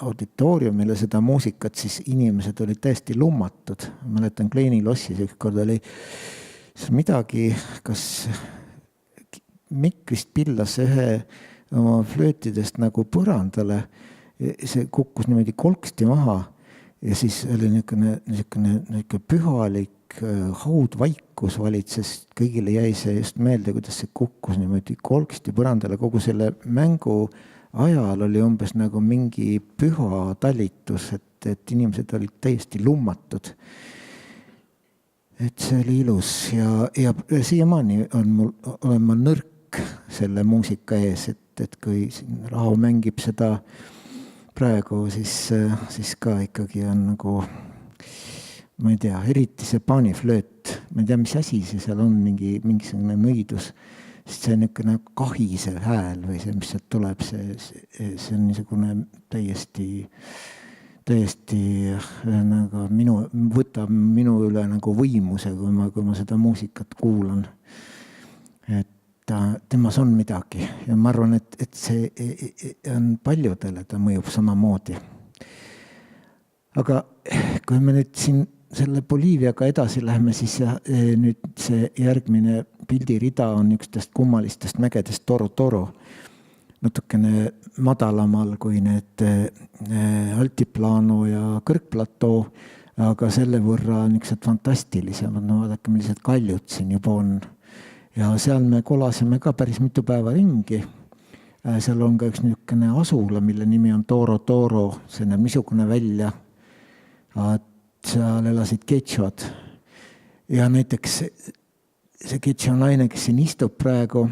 auditooriumile seda muusikat, siis inimesed olid täiesti lummatud. Ma mäletan Kleini lossis ükskord oli midagi, kas Mikk vist pillas ühe oma flöötidest nagu põrandale, see kukkus niimoodi kolksti maha ja siis oli niisugune pühalik haudvaikus valitses, kõigile jäi see just meelde, kuidas see kukkus niimoodi kolksti põrandale, kogu selle mängu ajal oli umbes nagu mingi püha talitus, et inimesed olid täiesti lummatud. Et see oli ilus ja siiamaani olen ma nõrk selle muusika ees, et kui Raho mängib seda praegu, siis ka ikkagi on nagu, ma ei tea, eriti see paaniflööt, ma ei tea, mis asi see seal on, mingisugune nõidus, sest see on niisugune kahisev hääl või see, mis sealt tuleb, see on niisugune täiesti täiesti nagu võtab minu üle nagu võimuse, kui ma seda muusikat kuulan. Et temas on midagi ja ma arvan, et see on paljudele, ta mõjub samamoodi. Aga kui me nüüd siin selle Boliiviaga edasi läheme, siis nüüd see järgmine pildirida on ükstest kummalistest mägedest Toro, natukene madalamal kui need altiplano ja kõrgplatoo, aga selle võrra niisugused fantastilised, no vaadake, millised kaljud siin juba on. Ja seal me kolasime ka päris mitu päeva ringi. Seal on ka üks niisugune asula, mille nimi on Toro, see näeb niisugune välja. Seal elasid ketšod. Ja näiteks see ketšo naine, kes siin istub praegu,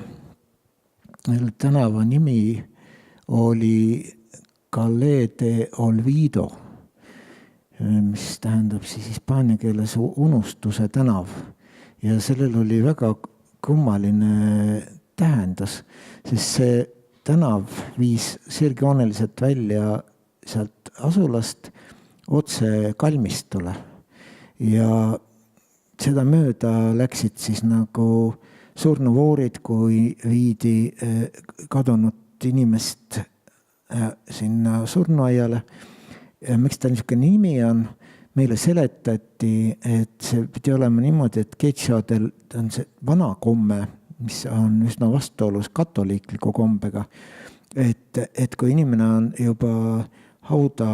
tänava nimi oli Calle de Olvido, mis tähendab siis hispaania keeles unustuse tänav. Ja sellel oli väga kummaline tähendus, sest see tänav viis sirgjooneliselt välja sealt asulast otse kalmistule. Ja seda mööda läksid siis nagu surnuvoorid, kui viidi kadunud inimest sinna surnuaiale. Ja miks ta niisugune nimi on? Meile seletati, et see pidi olema niimoodi, et ketšodel on see vana komme, mis on üsna vastuolus katoliikliku kombega. Et kui inimene on juba hauda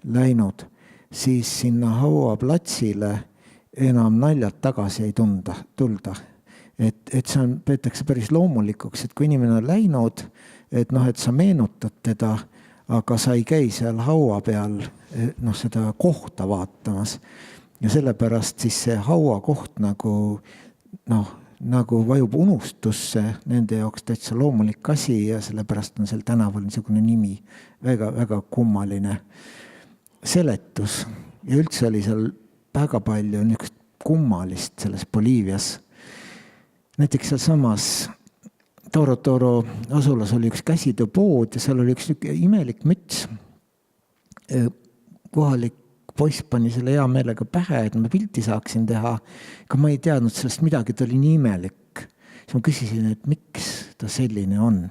läinud, siis sinna hauaplatsile enam naljalt tagasi ei tulda. Et see peetakse päris loomulikuks, et kui inimene on läinud, et sa meenutad teda, aga sa ei käi seal haua peal seda kohta vaatamas. Ja sellepärast siis see haua koht nagu vajub unustusse, nende jaoks täitsa loomulik asi ja sellepärast on seal tänaval niisugune nimi. Väga, väga kummaline seletus. Ja üldse oli seal väga palju niisugust kummalist selles Boliivias. Näiteks seal samas Toro asulas oli üks käsitööpood ja seal oli üks imelik müts. Kohalik poiss pani selle hea meelega pähe, et ma pilti saaksin teha. Aga ma ei teadnud sellest midagi, ta oli nii imelik. Siis ma küsisin, et miks ta selline on.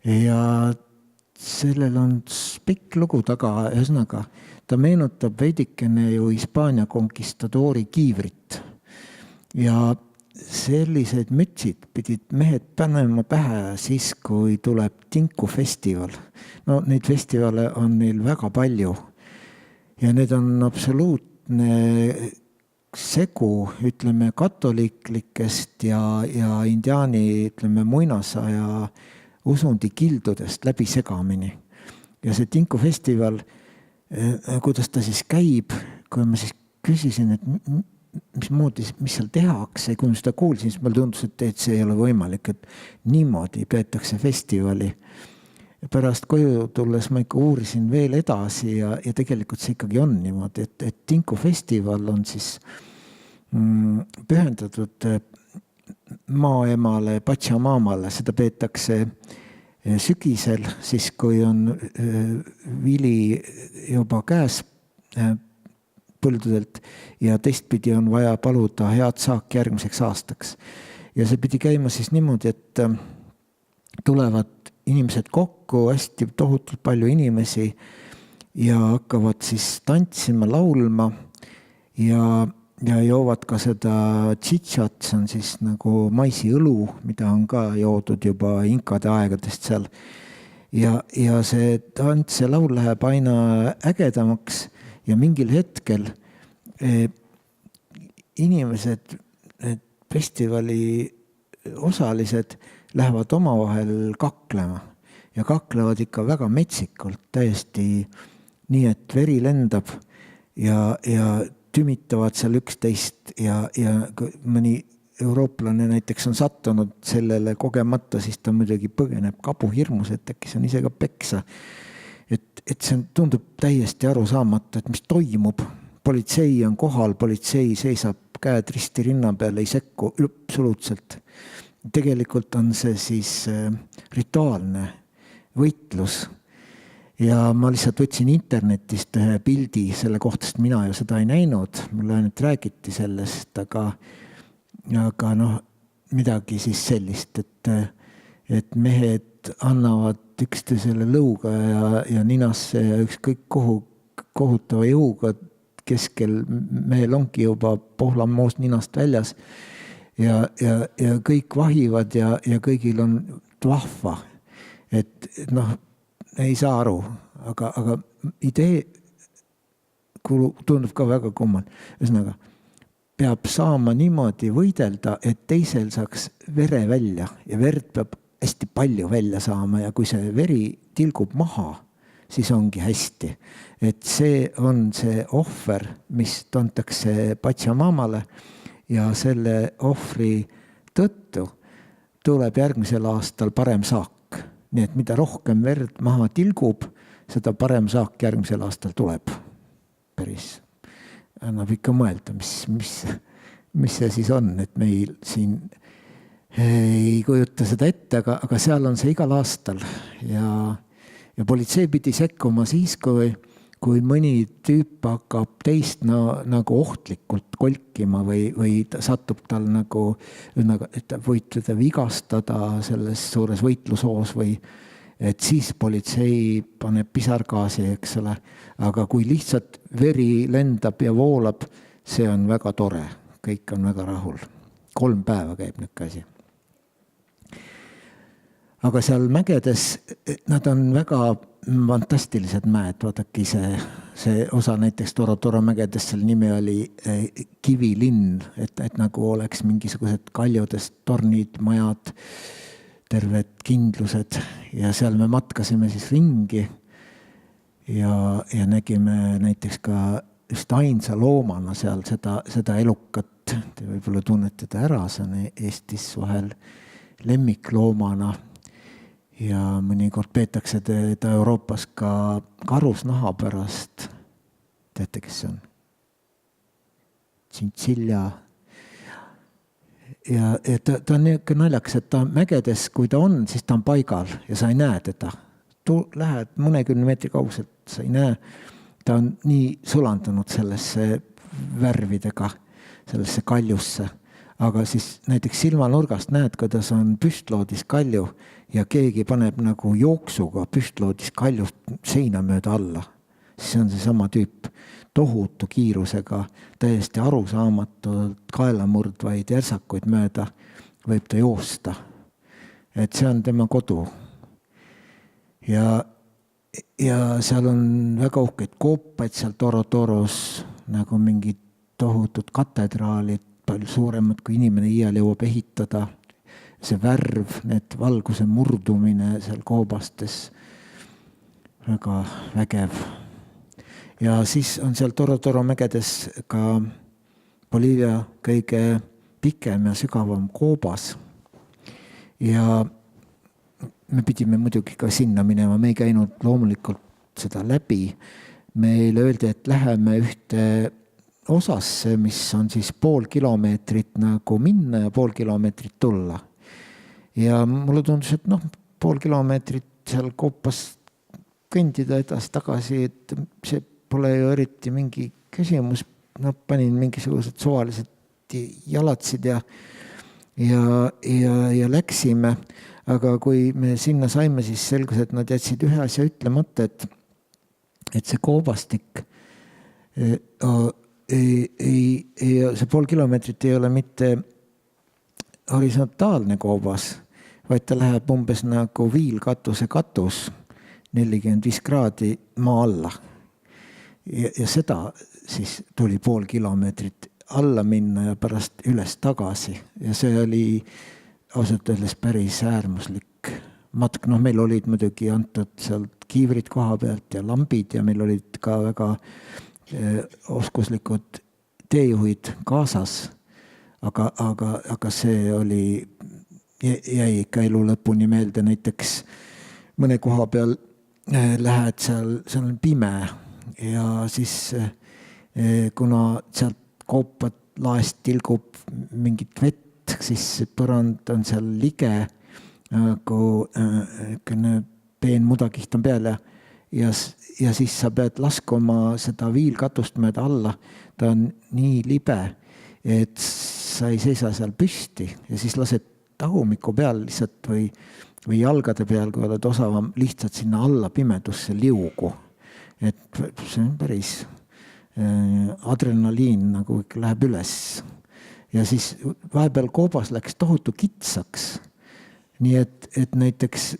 Ja sellel on pikk lugu taga, ühesõnaga, ta meenutab veidikene ju Hispaania konkistadoori kiivrit. Ja sellised mütsid pidid mehed panema pähe siis, kui tuleb Tinku festival. No neid festivale on neil väga palju. Ja need on absoluutne segu, ütleme, katoliiklikest ja indiaani, ütleme, muinasaja usundi kildudest läbi segamini. Ja see Tinku festival, kuidas ta siis käib, kui ma siis küsisin, et mis seal tehakse, kui ma seda kuulsin, siis mulle tundus, et see ei ole võimalik, et niimoodi peetakse festivali. Ja pärast koju tulles ma ikka uurisin veel edasi ja tegelikult see ikkagi on niimoodi, et Tinku festival on siis pühendatud maaemale, Pachamamale, seda peetakse sügisel, siis kui on vili juba käes põldudelt ja teistpidi on vaja paluda head saaki järgmiseks aastaks. Ja see pidi käima siis niimoodi, et tulevad inimesed kokku, hästi tohutult palju inimesi ja hakkavad siis tantsima, laulma ja joovad ka seda tšitšat, see on siis nagu maisiõlu, mida on ka joodud juba inkade aegadest seal. Ja see tants ja laul läheb aina ägedamaks ja mingil hetkel inimesed, festivali osalised lähevad omavahel kaklema ja kaklevad ikka väga metsikult, täiesti nii, et veri lendab ja tümitavad seal üksteist ja mõni eurooplane näiteks on sattunud sellele kogemata, siis ta muidugi põgeneb kabuhirmus, et äkki see on ise ka peksa. Et see tundub täiesti arusaamatu, et mis toimub. Politsei on kohal, politsei seisab käed risti rinna peal, ei sekku absoluutselt. Tegelikult on see siis rituaalne võitlus. ja ma lihtsalt võtsin internetist ühe pildi selle kohta, sest mina ju seda ei näinud, mulle ainult räägiti sellest, aga midagi siis sellist, et mehed annavad üksteisele lõuga ja ninasse ja ükskõik kohutava jõuga keskel mehel ongi juba pohlamoos ninast väljas ja kõik vahivad ja kõigil on vahva. Et ei saa aru, aga idee tundub ka väga kummal. Ühesõnaga, peab saama niimoodi võidelda, et teisel saaks vere välja ja verd peab hästi palju välja saama ja kui see veri tilgub maha, siis ongi hästi. Et see on see ohver, mis tuntakse Pachamamale ja selle ohvri tõttu tuleb järgmisel aastal parem saak. Nii et mida rohkem verd maha tilgub, seda parem saak järgmisel aastal tuleb. Päris annab ikka mõelda, mis see siis on, et meil siin ei kujuta seda ette, aga seal on see igal aastal ja politsei pidi sekkuma siis, kui mõni tüüp hakkab teist nagu ohtlikult kolkima või satub tal nagu, et võib teda vigastada selles suures võitlushoos või et siis politsei paneb pisargaasi, eks ole. Aga kui lihtsalt veri lendab ja voolab, see on väga tore. Kõik on väga rahul. 3 päeva käib nüüd käsi. Aga seal mägedes, nad on väga fantastilised mäed, vaadake see osa näiteks Toro mägedes, selle nimi oli Kivilinn, et nagu oleks mingisugused kaljudest tornid, majad, terved kindlused ja seal me matkasime siis ringi ja nägime näiteks ka just ainsa loomana seal seda elukat, te võib-olla tunnete ta ära, see on Eestis vahel lemmikloomana ja mõnikord peetakse ta Euroopas ka karusnaha pärast. Teate, kes see on? Tšintšilja. Ja ta on niisugune naljakas, et ta mägedes, kui ta on, siis ta on paigal ja sa ei näe teda. Lähed mõnekümne meetri kauguselt, sa ei näe. Ta on nii sulandunud sellesse värvidega, sellesse kaljusse. Aga siis näiteks silmanurgast näed, kuidas on püstloodis kalju ja keegi paneb nagu jooksuga püstloodis kaljust seina mööda alla. See on see sama tüüp, tohutu kiirusega, täiesti arusaamatult kaelamurdvaid järsakuid mööda võib ta joosta. Et see on tema kodu. Ja seal on väga uhkeid koopaid seal Toros, nagu mingid tohutud katedraalid, palju suuremad, kui inimene iial jõuab ehitada. See värv, need valguse murdumine seal koobastes, väga vägev. Ja siis on seal Toro mägedes ka Boliivia kõige pikem ja sügavam koobas. Ja me pidime muidugi ka sinna minema, me ei käinud loomulikult seda läbi. Meile öeldi, et läheme ühte osasse, mis on siis 0,5 kilomeetrit nagu minna ja 0,5 kilomeetrit tulla. Ja mulle tundus, et 0,5 kilomeetrit seal koopas kõndida edasi-tagasi, et see pole ju eriti mingi küsimus. Panin mingisugused suvalised jalatsid ja läksime. Aga kui me sinna saime, siis selgus, et nad jätsid ühe asja ütlemata, et see koobastik see 0,5 kilomeetrit ei ole mitte horisontaalne koobas, vaid ta läheb umbes nagu viilkatuse katus 45 kraadi maa alla. Ja seda siis tuli 0,5 kilomeetrit alla minna ja pärast üles tagasi. Ja see oli ausalt öeldes päris äärmuslik matk. Meil olid muidugi antud sealt kiivrid koha pealt ja lambid ja meil olid ka väga oskuslikud teejuhid kaasas, aga see jäi ikka elu lõpuni meelde. Näiteks mõne koha peal lähed seal on pime ja siis kuna sealt koopad laest tilgub mingit vett, siis põrand on seal lige nagu peen mudakiht on peal ja siis sa pead laskuma seda viilkatust mööda alla, ta on nii libe, et sa ei seisa seal püsti ja siis lased tagumiku peal lihtsalt või jalgade peal, kui oled osavam, lihtsalt sinna alla pimedusse liugu. Et see on päris adrenaliin nagu ikka läheb üles. Ja siis vahepeal koobas läks tohutu kitsaks. Nii et näiteks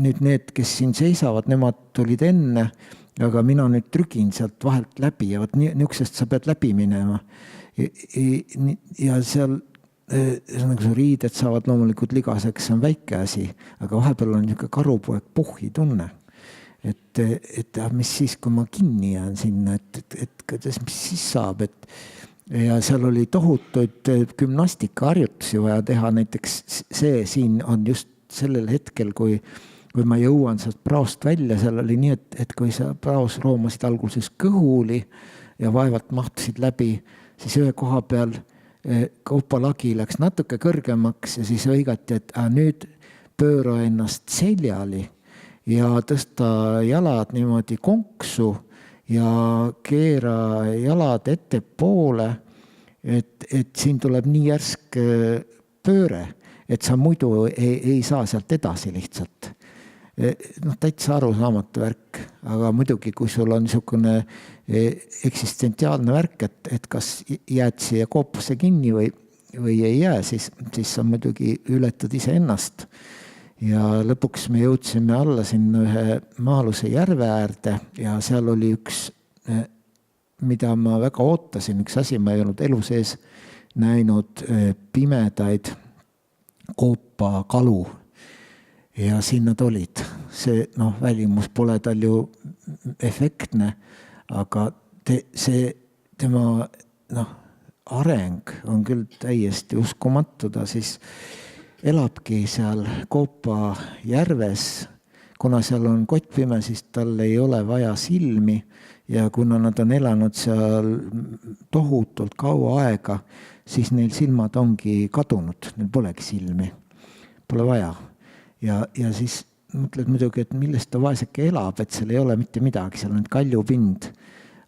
nüüd need, kes siin seisavad, nemad tulid enne, aga mina nüüd trügin sealt vahelt läbi ja niisugusest sa pead läbi minema. Ja seal nagu su riided saavad loomulikult ligaseks, see on väike asi, aga vahepeal on niisugune karupoeg puhhi tunne. Et mis siis, kui ma kinni jään sinna, et mis siis saab, ja seal oli tohutuid gümnastikaharjutusi vaja teha, näiteks see siin on just sellel hetkel, kui ma jõuan sealt praost välja, seal oli nii, et kui sa praos roomasid alguses kõhuli ja vaevalt mahtusid läbi, siis ühe koha peal kaupalagi läks natuke kõrgemaks ja siis õigati, et nüüd pööra ennast seljali ja tõsta jalad niimoodi konksu ja keera jalad ettepoole, et siin tuleb nii järsk pööre, et sa muidu ei saa sealt edasi lihtsalt. Täitsa arusaamatu värk, aga muidugi, kui sul on niisugune eksistentiaalne värk, et kas jääd siia koopasse kinni või ei jää, siis sa muidugi ületad ise ennast. Ja lõpuks me jõudsime alla sinna ühe maaluse järve äärde ja seal oli üks, mida ma väga ootasin, üks asi, ma ei olnud elu sees näinud pimedaid koopakalu. Ja siin nad olid. See välimus pole tal ju efektne, aga tema areng on küll täiesti uskumatu. Ta siis elabki seal Koopa järves, kuna seal on kottpime, siis tal ei ole vaja silmi ja kuna nad on elanud seal tohutult kaua aega, siis neil silmad ongi kadunud, neil polegi silmi, pole vaja. Ja siis mõtled muidugi, et millest ta vaeseke elab, et seal ei ole mitte midagi, seal on kaljupind.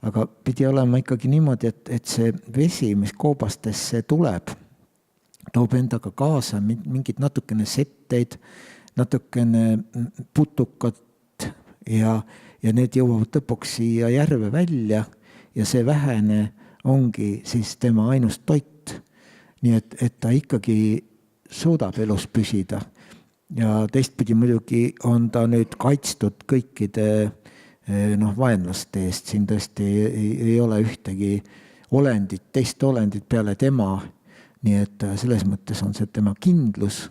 Aga pidi olema ikkagi niimoodi, et see vesi, mis koobastesse tuleb, toob endaga kaasa mingid natukene setteid, natukene putukat ja need jõuavad lõpuks siia järve välja ja see vähene ongi siis tema ainus toit. Nii et ta ikkagi suudab elus püsida. Ja teistpidi muidugi on ta nüüd kaitstud kõikide vaenlaste eest. Siin tõesti ei ole ühtegi olendit, teist olendit peale tema. Nii et selles mõttes on see tema kindlus,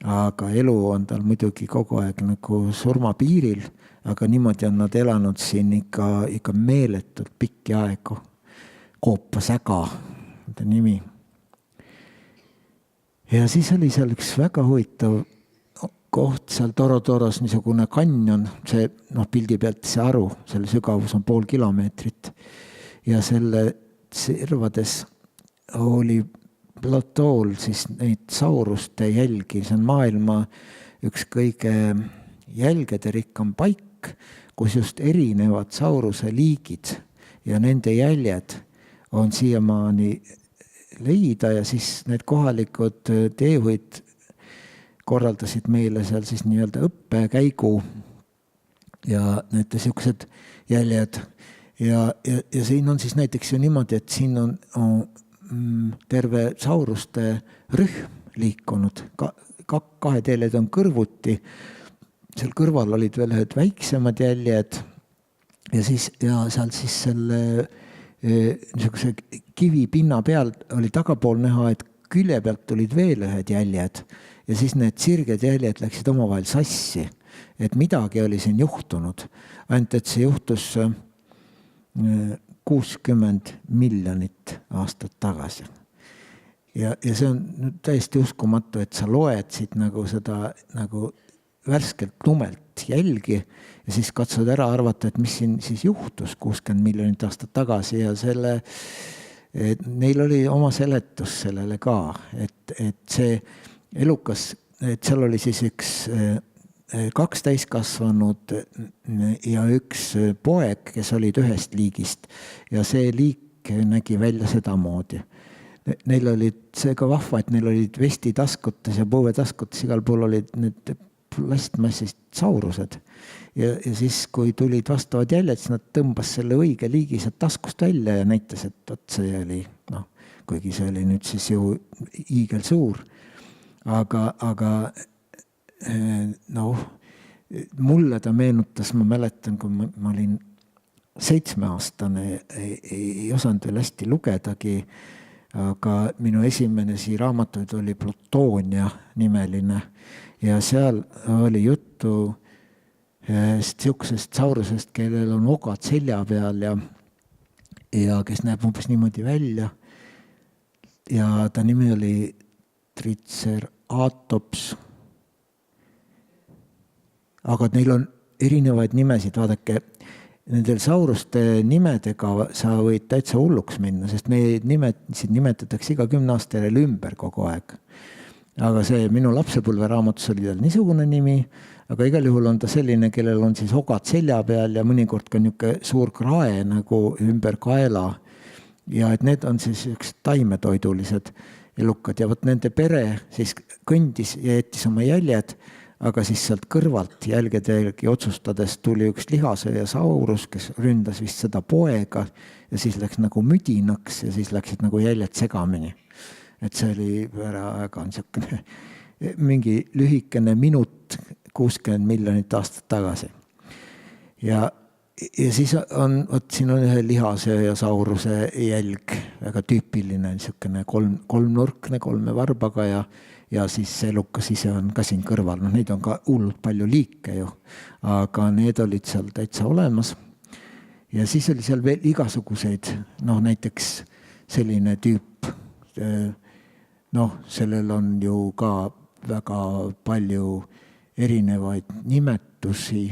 aga elu on tal muidugi kogu aeg nagu surmapiiril, aga niimoodi on nad elanud siin ikka meeletult pikki aegu. Koopa Säga, ta nimi. Ja siis oli seal üks väga huvitav koht seal Torotoros, niisugune kanjon, see pildi pealt see aru, selle sügavus on 0,5 kilomeetrit ja selle servades oli platool siis neid sauruste jälgi, see on maailma üks kõige jälgede rikkam paik, kus just erinevad sauruse liigid ja nende jäljed on siiamaani leida ja siis need kohalikud teehuid korraldasid meile seal siis nii-öelda õppekäigu ja need siuksed jäljed ja siin on siis näiteks ju niimoodi, et siin on terve sauruste rühm liikunud, kahed jäljed on kõrvuti, seal kõrval olid veel ühed väiksemad jäljed ja seal siis selle niisuguse kivipinna peal oli tagapool näha, et külje pealt tulid veel ühed jäljed ja siis need sirged jäljed läksid omavahel sassi, et midagi oli siin juhtunud, ainult et see juhtus 60 miljonit aastat tagasi. Ja see on täiesti uskumatu, et sa loed siit nagu seda nagu värskelt lumelt jälgi ja siis katsud ära arvata, et mis siin siis juhtus 60 miljonit aastat tagasi ja neil oli oma seletus sellele ka, et see elukas, et seal oli siis üks 2 täiskasvanud ja 1 poeg, kes olid ühest liigist ja see liik nägi välja sedamoodi. Neil olid see ka vahva, et neil olid vestitaskutes ja põuetaskutes, igal pool olid need plastmassist saurused. Ja siis, kui tulid vastavad jäljed, siis nad tõmbas selle õige liigi sealt taskust välja ja näitas, et see oli, kuigi see oli nüüd siis ju hiigel suur. Aga mulle ta meenutas, ma mäletan, kui ma olin 7-aastane, ei osanud veel hästi lugedagi, aga minu esimene raamatuid oli Plutonia nimeline ja seal oli juttu siuksest saurusest, kellel on ogad selja peal ja kes näeb umbes niimoodi välja. Ja ta nimi oli Triceratops. Aga neil on erinevaid nimesid, vaadake, nendel sauruste nimedega sa võid täitsa hulluks minna, sest neid nimetatakse iga 10 aasta järel ümber kogu aeg. Aga see minu lapsepõlve raamatus oli tal niisugune nimi, aga igal juhul on ta selline, kellel on siis ogad selja peal ja mõnikord ka niisugune suur krae nagu ümber kaela. Ja et need on siis üks taimetoidulised elukad ja võt nende pere siis kõndis ja jättis oma jäljed, aga siis sealt kõrvalt jälgedegi otsustades tuli üks lihasööja saurus, kes ründas vist seda poega ja siis läks nagu müdinaks ja siis läksid nagu jäljed segamini. Et see oli väga niisugune mingi lühikene minut 60 miljonit aastat tagasi. Ja siis on, siin on ühe lihasööja sauruse jälg, väga tüüpiline, niisugune kolmnurkne, 3 varbaga ja siis see elukas ise on ka siin kõrval. Neid on ka hullult palju liike ju, aga need olid seal täitsa olemas. Ja siis oli seal veel igasuguseid, näiteks selline tüüp, sellel on ju ka väga palju erinevaid nimetusi,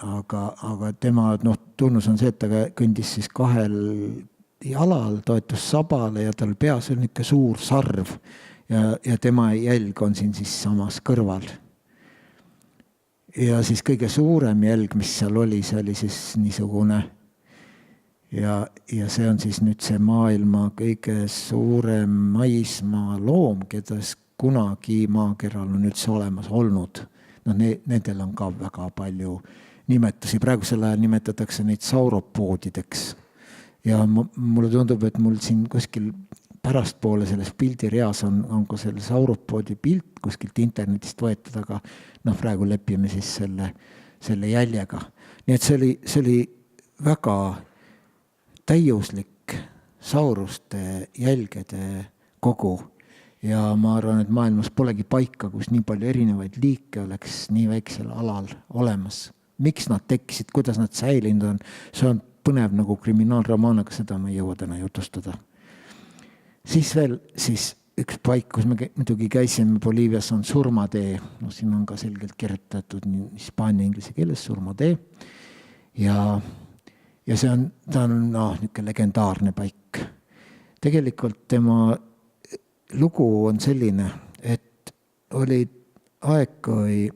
aga tema tunnus on see, et ta kõndis siis 2 jalal, toetus sabale ja tal peas on niisugune suur sarv ja tema jälg on siin siis samas kõrval. Ja siis kõige suurem jälg, mis seal oli, see oli siis niisugune ja see on siis nüüd see maailma kõige suurem maismaa loom, keda kunagi maakeral on üldse olemas olnud. Nendel on ka väga palju nimetusi. Praegusel ajal nimetatakse neid sauropoodideks. Ja mulle tundub, et mul siin kuskil pärastpoole selles pildireas on ka selle sauropoodi pilt kuskilt internetist võetud, aga praegu lepime siis selle jäljega. Nii et see oli väga täiuslik sauruste jälgede kogu. Ja ma arvan, et maailmas polegi paika, kus nii palju erinevaid liike oleks nii väiksel alal olemas. Miks nad tekkisid, kuidas nad säilinud on, see on põnev nagu kriminaalromaan, aga seda ma ei jõua täna jutustada. Siis veel üks paik, kus me muidugi käisime Boliivias, on surmatee. Siin on ka selgelt kirjutatud hispaania inglise keeles surmatee. Ja ta on niisugune legendaarne paik. Tegelikult tema lugu on selline, et oli aeg, kui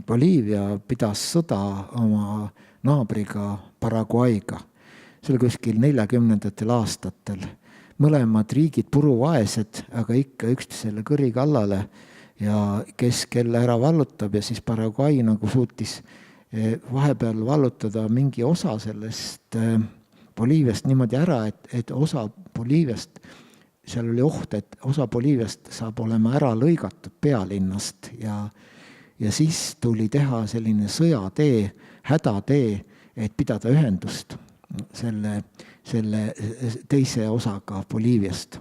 Boliivia pidas sõda oma naabriga Paraguayga. See oli kuskil 40. aastatel. Mõlemad riigid puruvaesed, aga ikka üksteisele kõri kallale ja kes kelle ära vallutab ja siis Paraguay nagu suutis vahepeal vallutada mingi osa sellest Boliiviast niimoodi ära, et osa Boliiviast seal oli oht, et osa Boliiviast saab olema ära lõigatud pealinnast ja siis tuli teha selline sõjatee, hädatee, et pidada ühendust selle teise osaga Boliiviast.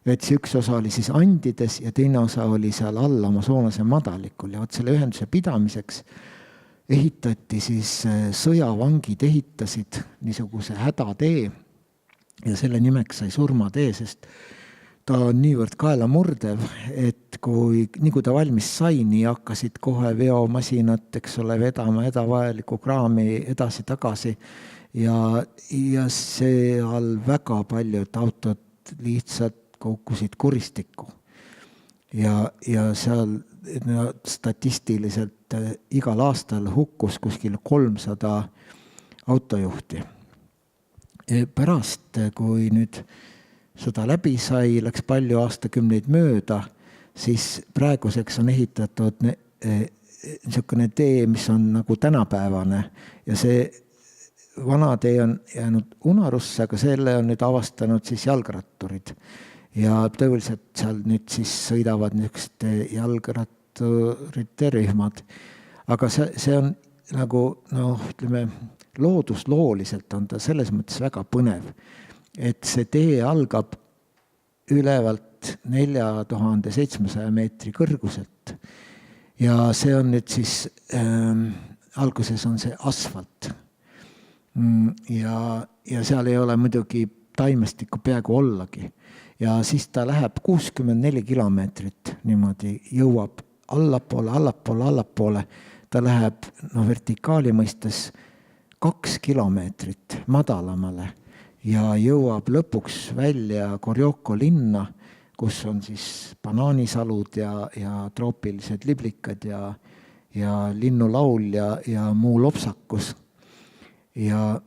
Et see üks osa oli siis Andides ja teine osa oli seal all Amazonase madalikul ja selle ühenduse pidamiseks ehitati siis sõjavangid ehitasid niisuguse hädatee ja selle nimeks sai surmatee, sest ta on niivõrd kaelamurdev, et nii kui ta valmis sai, nii hakkasid kohe veomasinad, vedama hädavajalikku kraami edasi-tagasi ja seal väga paljud autod lihtsalt kukkusid kuristikku. Ja seal statistiliselt igal aastal hukkus kuskil 300 autojuhti. Pärast, kui nüüd sõda läbi sai, läks palju aastakümneid mööda, siis praeguseks on ehitatud niisugune tee, mis on nagu tänapäevane ja see vana tee on jäänud unarusse, aga selle on nüüd avastanud siis jalgratturid. Ja tõeliselt seal nüüd siis sõidavad niisuguste jalgratturite rühmad. Aga see on nagu, ütleme, looduslooliselt on ta selles mõttes väga põnev, et see tee algab ülevalt 4700 meetri kõrguselt ja see on nüüd siis, alguses on see asfalt ja seal ei ole muidugi taimestikku peaaegu ollagi. Ja siis ta läheb 64 kilomeetrit niimoodi, jõuab allapoole. Ta läheb vertikaali mõistes 2 kilomeetrit madalamale ja jõuab lõpuks välja Korjoko linna, kus on siis banaanisalud ja troopilised liblikad ja linnulaul ja muu lopsakus. Ja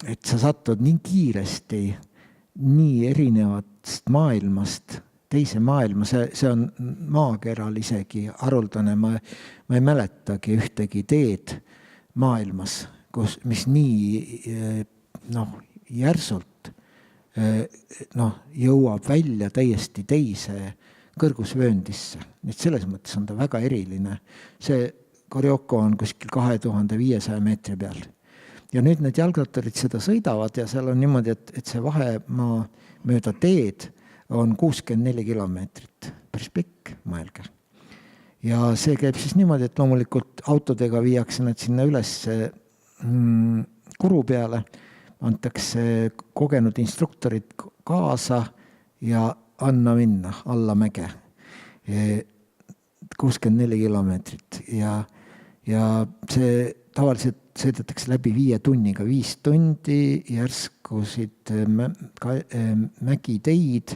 et sa satud nii kiiresti, nii erinevatest maailmast, teise maailma, see on maakeral isegi haruldane, ma ei mäletagi ühtegi teed maailmas, mis nii järsult jõuab välja täiesti teise kõrgusvööndisse. Nii et selles mõttes on ta väga eriline. See Korjoko on kuskil 2500 meetri peal. Ja nüüd need jalgrattarid seda sõidavad ja seal on niimoodi, et see vahemaa mööda teed on 64 kilomeetrit. Päris pikk, mõelge. Ja see käib siis niimoodi, et loomulikult autodega viiakse nad sinna üles kuru peale, antakse kogenud instruktorid kaasa ja anna minna alla mäge. 64 kilomeetrit ja see tavaliselt sõidetakse läbi 5 tunniga, 5 tundi järskusid mägiteid.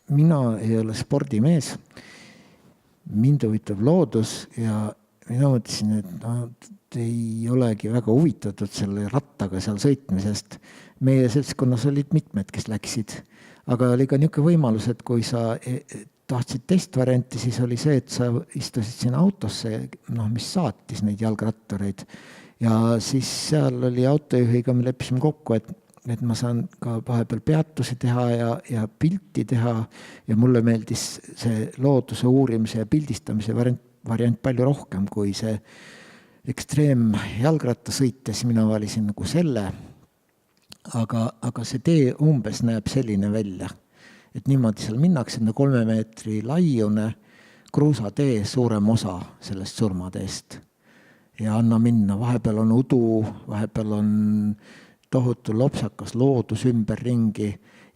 Mina ei ole spordimees, mind huvitab loodus ja mina mõtlesin, et ei olegi väga huvitatud selle rattaga seal sõitmisest. Meie seltskonnas olid mitmed, kes läksid, aga oli ka niisugune võimalus, et kui sa tahtsid teist varianti, siis oli see, et sa istusid sinna autosse, mis saatis neid jalgrattureid. Ja siis seal oli autojuhiga, me leppisime kokku, et ma saan ka vahepeal peatusi teha ja pilti teha ja mulle meeldis see looduse uurimise ja pildistamise variant palju rohkem kui see ekstreem jalgrattasõites, mina valisin nagu selle, aga see tee umbes näeb selline välja. Et niimoodi seal minnakse, 3 meetri laiune kruusatee suurem osa sellest surmateest. Ja anna minna, vahepeal on udu, vahepeal on tohutu lopsakas loodus ümberringi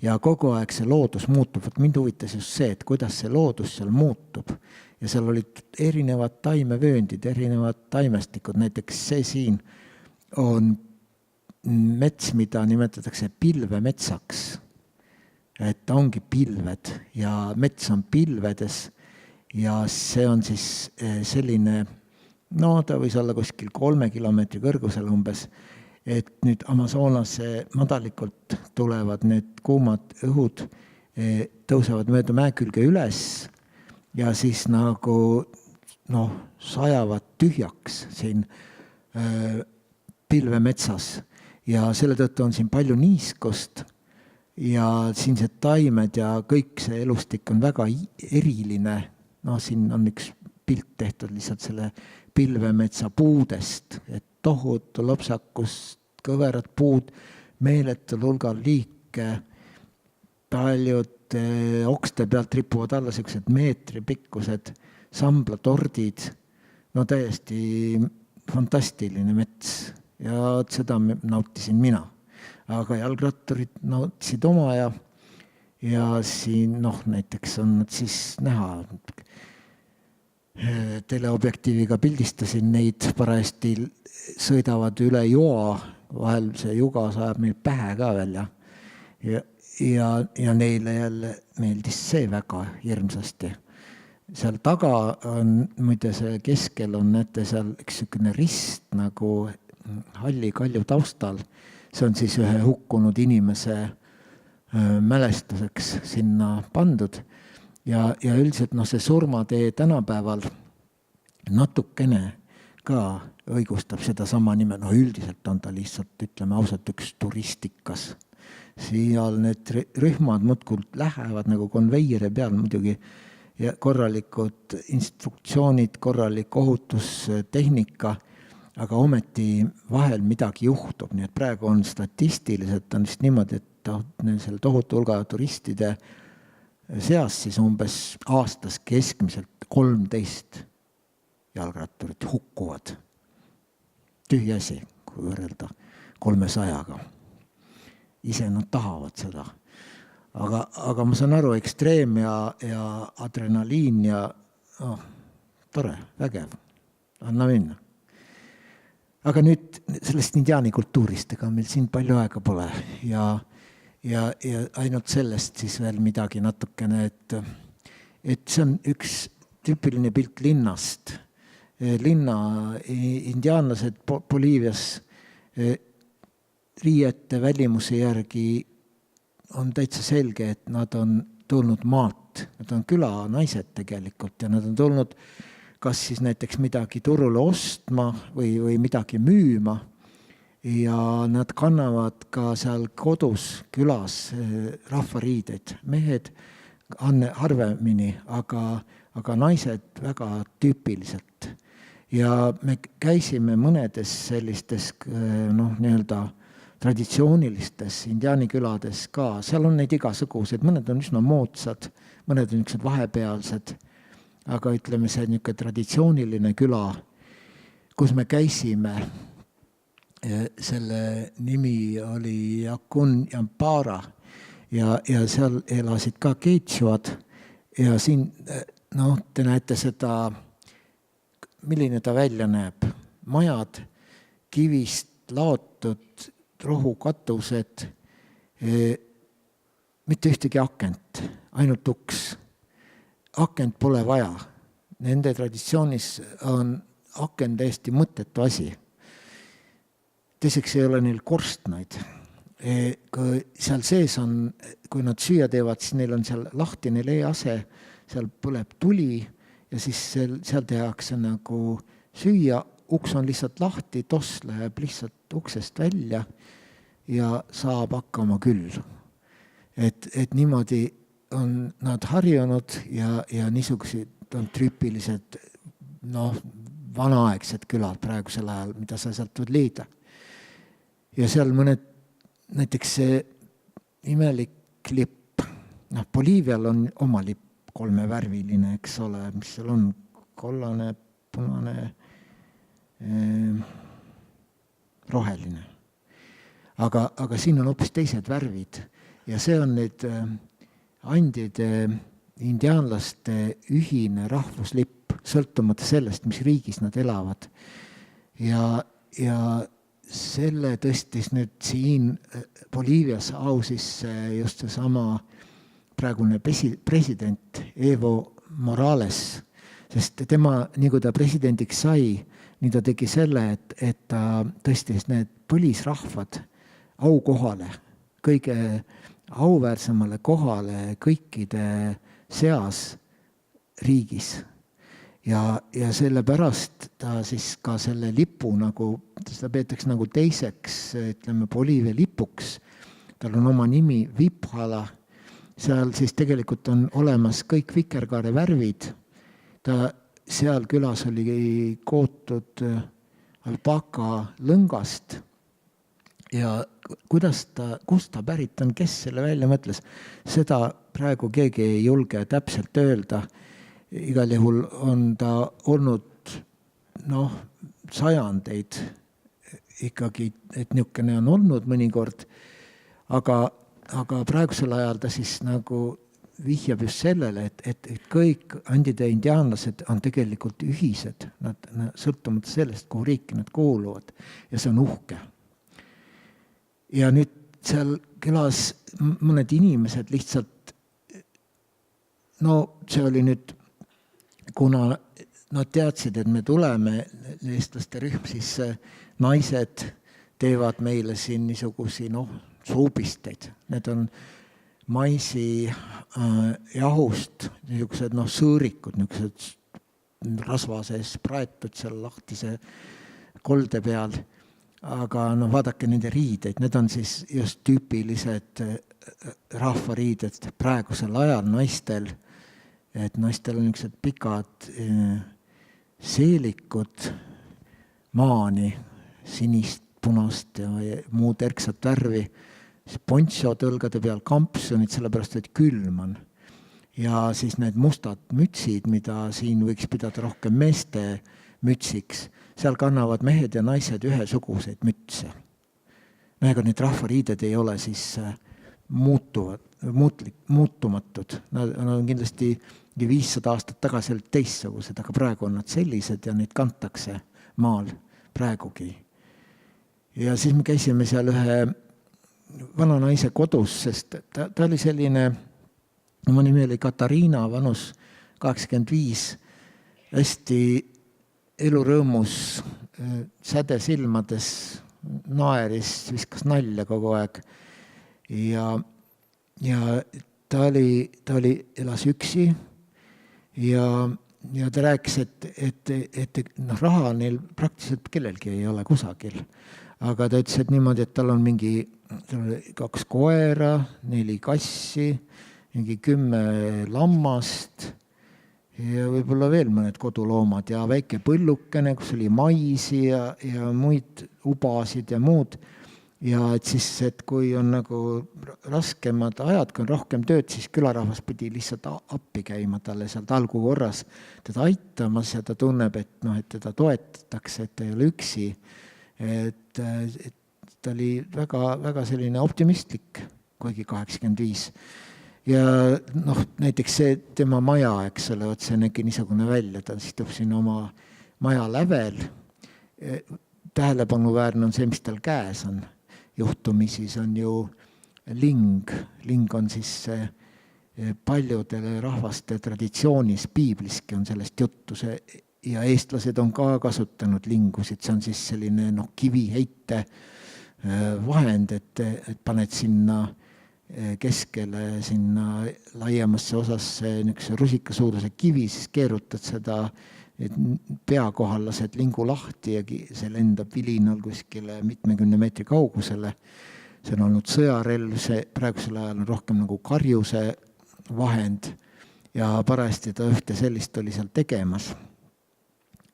ja kogu aeg see loodus muutub. Mind huvitas just see, et kuidas see loodus seal muutub. Ja seal olid erinevad taimevööndid, erinevad taimestikud. Näiteks see siin on mets, mida nimetatakse pilvemetsaks. Et ta ongi pilved ja mets on pilvedes ja see on siis selline, ta võis olla kuskil 3 kilomeetri kõrgusel umbes, et nüüd Amazonase madalikult tulevad need kuumad õhud, tõusevad mööda mäekülge üles ja siis nagu sajavad tühjaks siin pilvemetsas ja selle tõttu on siin palju niiskust ja siinsed taimed ja kõik see elustik on väga eriline. Siin on üks pilt tehtud lihtsalt selle pilvemetsa puudest, et tohutu lopsakus, kõverad puud, meeletul hulgal liike, paljud okste pealt ripuvad alla sellised meetripikkused samblatordid, täiesti fantastiline mets ja seda nautisin mina. Aga jalgratturid nautisid oma ja siin näiteks on nad siis näha. Teleobjektiiviga pildistasin neid, parajasti sõidavad üle joa, vahel see juga sajab meil pähe ka välja ja neile jälle meeldis see väga hirmsasti. seal taga on, muide see keskel on, näete seal üks niisugune rist nagu halli kalju taustal. See on siis ühe hukkunud inimese mälestuseks sinna pandud. Ja üldiselt see surmatee tänapäeval natukene ka õigustab seda sama nime. Üldiselt on ta lihtsalt, ütleme ausalt, üks turistikas. Seal need rühmad muudkult lähevad nagu konveire peal muidugi ja korralikud instruktsioonid, korralik ohutustehnika, aga ometi vahel midagi juhtub. Nii et praegu on statistiliselt on vist niimoodi, et selle tohutu hulga turistide seas siis umbes aastas keskmiselt 13 jalgratturit hukkuvad. Tühja asi, kui võrrelda 300-ga. Ise nad tahavad seda. Aga ma saan aru, ekstreem ja adrenaliin ja tore, vägev. Anna minna. Aga nüüd sellest indiaani kultuurist, ega meil siin palju aega pole ja ainult sellest siis veel midagi natukene, et see on üks tüüpiline pilt linnast. Linna indiaanlased Boliivias riiete välimuse järgi on täitsa selge, et nad on tulnud maalt. Nad on külanaised tegelikult ja nad on tulnud kas siis näiteks midagi turule ostma või midagi müüma ja nad kannavad ka seal kodus külas rahvariideid. Mehed harvemini, aga naised väga tüüpiliselt. Ja me käisime mõnedes sellistes nii-öelda traditsioonilistes indiaani külades ka. Seal on neid igasugused, mõned on üsna moodsad, mõned on niisugused vahepealsed, aga ütleme see niisugune traditsiooniline küla, kus me käisime, selle nimi oli Yakun Yampara ja seal elasid ka keitsuad ja siin te näete seda, milline ta välja näeb. Majad, kivist laotud, rohukatused, mitte ühtegi akent, ainult uks. Akent pole vaja. Nende traditsioonis on aken täiesti mõttetu asi. Teiseks ei ole neil korstnaid. Seal sees on, kui nad süüa teevad, siis neil on seal lahtine leease, seal põleb tuli ja siis seal tehakse nagu süüa. Uks on lihtsalt lahti, toss läheb lihtsalt uksest välja ja saab hakkama küll. Et niimoodi on nad harjunud ja niisugused on tüüpilised vanaaegsed külad praegusel ajal, mida sa sealt võid leida. Ja seal mõned, näiteks see imelik lipp, Boliivial on oma lipp, 3värviline, eks ole, mis seal on, kollane, punane, roheline. Aga siin on hoopis teised värvid ja see on nüüd andide indiaanlaste ühine rahvuslipp, sõltumata sellest, mis riigis nad elavad. Ja selle tõstis nüüd siin Boliivias au sisse just seesama praegune president Evo Morales, sest tema, nii kui ta presidendiks sai, nii ta tegi selle, et ta tõstis need põlisrahvad aukohale, kõige auväärsemale kohale kõikide seas riigis. Ja sellepärast ta siis ka selle lipu nagu, seda peetakse nagu teiseks, ütleme, Boliivia lipuks. Tal on oma nimi Viphala. Seal siis tegelikult on olemas kõik vikerkaare värvid. Ta seal külas oli kootud alpaka lõngast ja kust ta pärit on, kes selle välja mõtles, seda praegu keegi ei julge täpselt öelda. Igal juhul on ta olnud sajandeid ikkagi, et niisugune on olnud mõnikord, aga praegusel ajal ta siis nagu vihjab just sellele, et kõik andide indiaanlased on tegelikult ühised, nad sõltumata sellest, kuhu riiki nad kuuluvad ja see on uhke. Ja nüüd seal külas mõned inimesed lihtsalt, see oli nüüd kuna nad teadsid, et me tuleme, eestlaste rühm, siis naised teevad meile siin niisugusi suupisteid. Need on maisi jahust, niisugused sõõrikud, niisugused rasva sees praetud seal lahtise kolde peal. Aga vaadake nende riideid, need on siis just tüüpilised rahvariided praegusel ajal naistel, et naistel on niisugused pikad seelikud maani, sinist, punast ja muud erksat värvi, poncho tõlgade peal kampsunid, sellepärast et külm on. Ja siis need mustad mütsid, mida siin võiks pidada rohkem meeste mütsiks, seal kannavad mehed ja naised ühesuguseid mütse. Ega need rahvariided ei ole siis muutumatud. Nad on kindlasti 500 aastat tagasi olid teistsugused, aga praegu on nad sellised ja neid kantakse maal praegugi. Ja siis me käisime seal ühe vana naise kodus, sest ta oli selline, oma nimi oli Katariina, vanus 85, hästi elurõõmus, säde silmades, naeris, viskas nalja kogu aeg. Ja ta elas üksi ja ta rääkis, et raha neil praktiliselt kellelgi ei ole kusagil. Aga ta ütles, et niimoodi, et tal on mingi 2 koera, 4 kassi, mingi 10 lammast ja võib-olla veel mõned koduloomad ja väike põllukene, kus oli maisi ja muid ubasid ja muud. Ja et siis, et kui on nagu raskemad ajad, kui on rohkem tööd, siis külarahvas pidi lihtsalt appi käima talle sealt algu korras, teda aitamas ja ta tunneb, et teda toetatakse, et ta ei ole üksi. Et ta oli väga, väga selline optimistlik, kuigi 85. Ja näiteks see tema maja, eks ole, see nägi niisugune välja, ta istub siin oma maja lävel. Tähelepanuväärne on see, mis tal käes on. Juhtumisi see on ju ling. Ling on siis paljudele rahvaste traditsioonis, piibliski on sellest juttu. Ja eestlased on ka kasutanud lingusid, see on siis selline kiviheite vahend, et paned sinna keskele, sinna laiemasse osasse niisuguse rusikasuuruse kivi, siis keerutad seda, et pea kohal lased lingu lahti ja see lendab vilinal kuskile mitmekümne meetri kaugusele. See on olnud sõjarelv, see praegusel ajal on rohkem nagu karjuse vahend ja parajasti ta ühte sellist oli seal tegemas.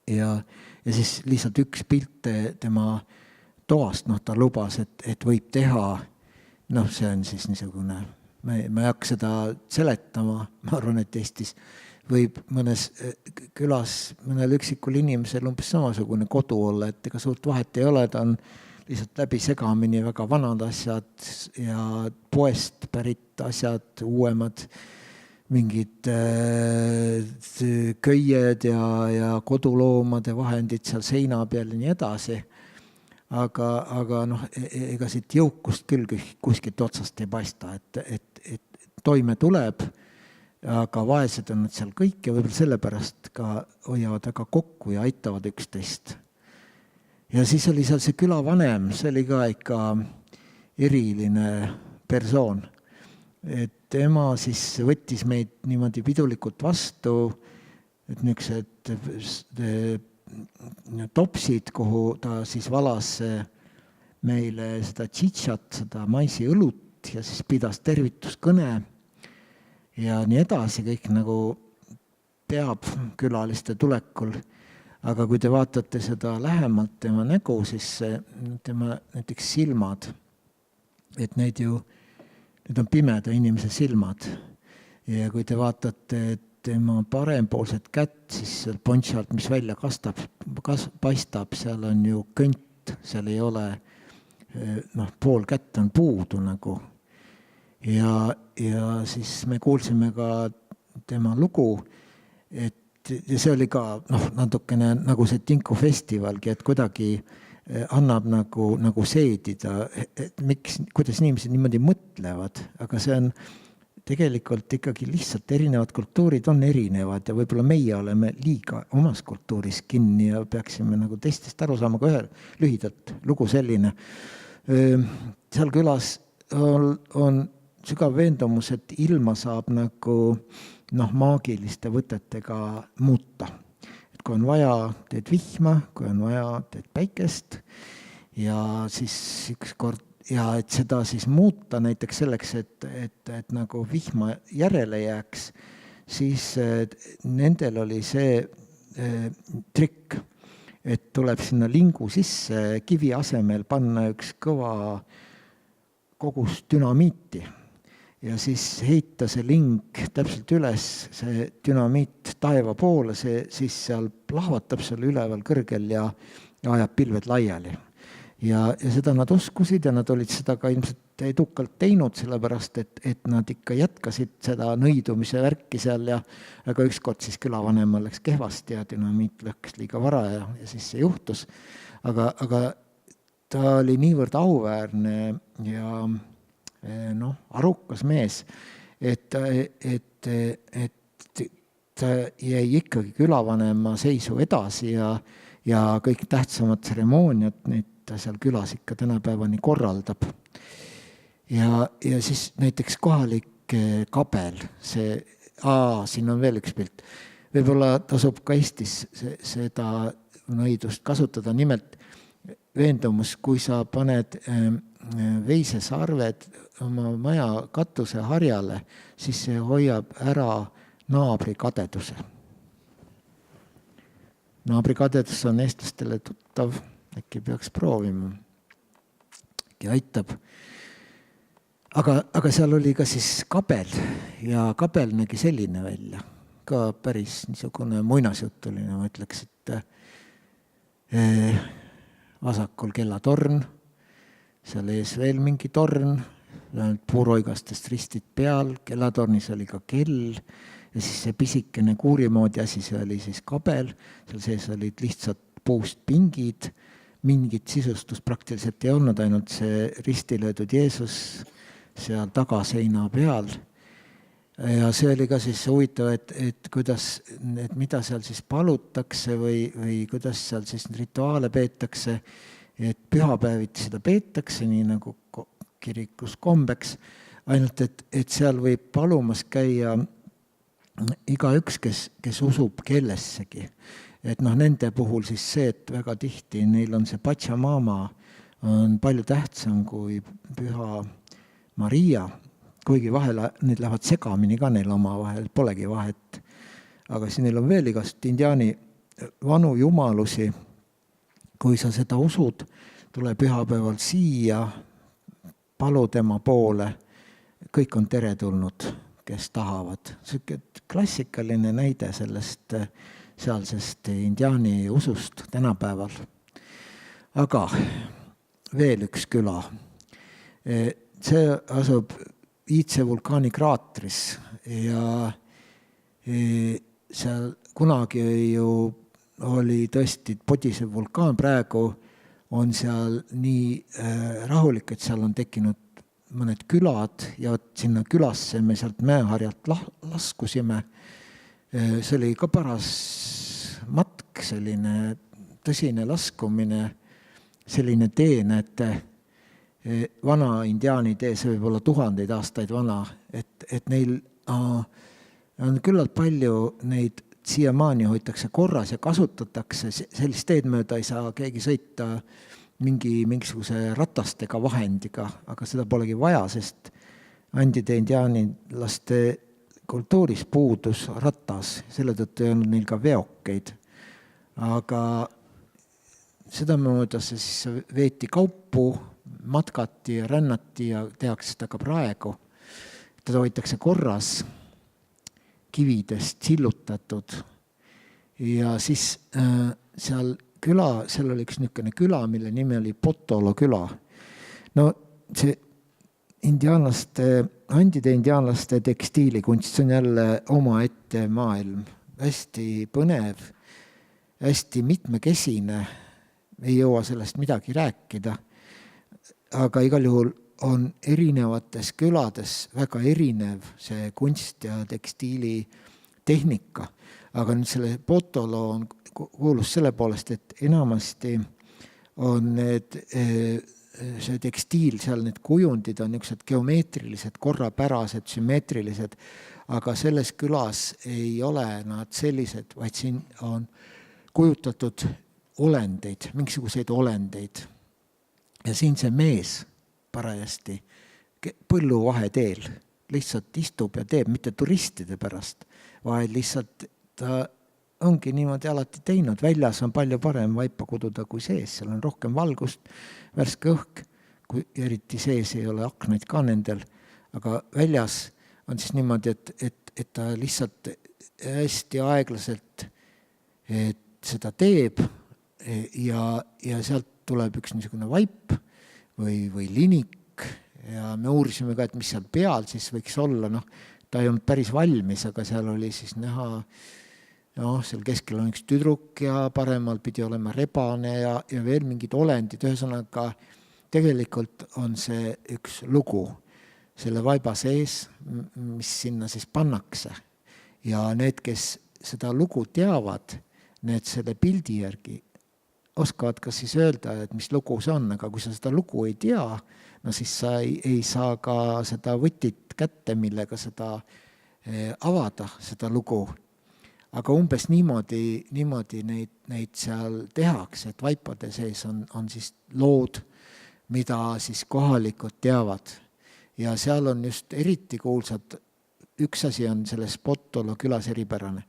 Ja siis lihtsalt üks pilt tema toast, ta lubas, et võib teha, see on siis niisugune, ma ei hakka seda seletama, ma arvan, et Eestis võib mõnes külas mõnel üksikul inimesel umbes samasugune kodu olla, et ega suurt vahet ei ole, ta on lihtsalt läbi segamini väga vanad asjad ja poest pärit asjad, uuemad, mingid köied ja koduloomade vahendid seal seina peal ja nii edasi. Aga ega siit jõukust küll kuskilt otsast ei paista, et toime tuleb, aga vaesed on nad seal kõik ja võib-olla sellepärast ka hoiavad väga kokku ja aitavad üksteist. Ja siis oli seal see külavanem, see oli ka ikka eriline persoon. Et tema siis võttis meid niimoodi pidulikult vastu, et niisugused topsid, kuhu ta siis valas meile seda tšitšat, seda maisiõlut ja siis pidas tervituskõne ja nii edasi, kõik nagu peab külaliste tulekul. Aga kui te vaatate seda lähemalt tema nägu, siis tema näiteks silmad, et need on pimeda inimese silmad. Ja kui te vaatate tema parempoolset kätt, siis seal ponchalt, mis välja paistab, seal on ju kõnt, seal ei ole, pool kätt on puudu nagu. Ja siis me kuulsime ka tema lugu, et see oli ka natukene nagu see Tinku festivalgi, et kuidagi annab nagu seedida, et kuidas inimesed niimoodi mõtlevad, aga see on tegelikult ikkagi lihtsalt erinevad kultuurid on erinevad ja võib-olla meie oleme liiga omas kultuuris kinni ja peaksime nagu teistest aru saama, ka lühidalt lugu selline. Seal külas on sügav veendumus, et ilma saab nagu maagiliste võtetega muuta. Et kui on vaja, teed vihma, kui on vaja, teed päikest ja siis ükskord ja et seda siis muuta näiteks selleks, et nagu vihma järele jääks, siis nendel oli see trikk, et tuleb sinna lingu sisse kivi asemel panna üks kõva kogus dünamiiti ja siis heita see ling täpselt üles, see dünamiit taeva poole, see siis seal plahvatab seal üleval kõrgel ja ajab pilved laiali. Ja seda nad uskusid ja nad olid seda ka ilmselt edukalt teinud, sellepärast, et nad ikka jätkasid seda nõidumise värki seal ja aga ükskord siis külavanemal läks kehvasti ja dünamiit läks liiga vara ja siis see juhtus. Aga ta oli niivõrd auväärne ja arukas mees, et ta jäi ikkagi külavanema seisu edasi ja kõik tähtsamad tseremooniad, neid ta seal külas ikka tänapäevani korraldab. Ja siis näiteks kohalik kabel, siin on veel üks pilt. Võib-olla tasub ka Eestis seda nõidust kasutada, nimelt veendumus, kui sa paned veisesarved oma maja katuse harjale, siis see hoiab ära naabri kadeduse. Naabri kadedus on eestlastele tuttav, äkki peaks proovima. Äkki aitab. Aga seal oli ka siis kabel ja kabel nägi selline välja. Ka päris niisugune muinasjutuline, ma ütleks, et vasakul kellatorn, seal ees veel mingi torn, puuroigastest ristid peal, kellatornis oli ka kell ja siis see pisikene kuurimoodi asi, see oli siis kabel, seal sees olid lihtsalt puust pingid, mingit sisustust praktiliselt ei olnud, ainult see ristilöödud Jeesus seal tagaseina peal. Ja see oli ka siis huvitav, et mida seal siis palutakse või kuidas seal siis rituaale peetakse, et pühapäeviti seda peetakse, nii nagu kirikus kombeks, ainult et seal võib palumas käia igaüks, kes usub kellessegi. Et nende puhul siis see, et väga tihti neil on see Pachamama on palju tähtsam kui Püha Maria, kuigi vahel need lähevad segamini ka neil oma vahel, polegi vahet. Aga siin neil on veel igast indiaani vanu jumalusi. Kui sa seda usud, tule pühapäeval siia, palu tema poole, kõik on teretulnud, kes tahavad. See klassikaline näide sellest sealsest indiaani usust tänapäeval. Aga veel üks küla. See asub Iitse vulkaani kraatris ja seal kunagi ju oli tõesti podisev vulkaan, praegu on seal nii rahulik, et seal on tekkinud mõned külad ja sinna külasse me sealt mäeharjalt laskusime. See oli ka paras matk, selline tõsine laskumine, selline tee, näete, vana indiaani tee, see võib olla 1000 aastaid vana, et neil on küllalt palju neid siiamaani hoitakse korras ja kasutatakse, sellist teed mööda ei saa keegi sõita mingisuguse ratastega vahendiga, aga seda polegi vaja, sest andide indiaanilaste kultuuris puudus ratas, selle tõttu ei olnud neil ka veokeid. Aga seda mööda siis veeti kaupu, matkati ja rännati ja tehakse seda ka praegu. Teda hoitakse korras, kividest sillutatud ja siis seal oli üks niisugune küla, mille nimi oli Potolo küla. No see andide indiaanlaste tekstiilikunst, see on jälle omaette maailm, hästi põnev, hästi mitmekesine, ei jõua sellest midagi rääkida, aga igal juhul on erinevates külades väga erinev see kunst ja tekstiili tehnika, aga nüüd selle Potolo on kuulus selle poolest, et enamasti on see tekstiil, seal need kujundid on niisugused geomeetrilised, korrapärased, sümmeetrilised, aga selles külas ei ole nad sellised, vaid siin on kujutatud olendeid, mingisuguseid olendeid. Ja siin see mees parajasti põllu vaheteel lihtsalt istub ja teeb, mitte turistide pärast, vaid lihtsalt ta ongi niimoodi alati teinud. Väljas on palju parem vaipa kududa kui sees, seal on rohkem valgust, värske õhk, kui eriti sees ei ole aknaid ka nendel, aga väljas on siis niimoodi, et ta lihtsalt hästi aeglaselt seda teeb ja sealt tuleb üks niisugune vaip või linik ja me uurisime ka, et mis seal peal siis võiks olla, ta ei olnud päris valmis, aga seal oli siis näha, seal keskel on üks tüdruk ja paremal pidi olema rebane ja veel mingid olendid, ühesõnaga tegelikult on see üks lugu selle vaiba sees, mis sinna siis pannakse ja need, kes seda lugu teavad, need selle pildi järgi oskavad ka siis öelda, et mis lugu see on, aga kui sa seda lugu ei tea, siis sa ei saa ka seda võtit kätte, millega seda avada, seda lugu. Aga umbes niimoodi neid seal tehakse, et vaipade sees on siis lood, mida siis kohalikud teavad. Ja seal on just eriti kuulsad, üks asi on selles Potolo külas eripärane,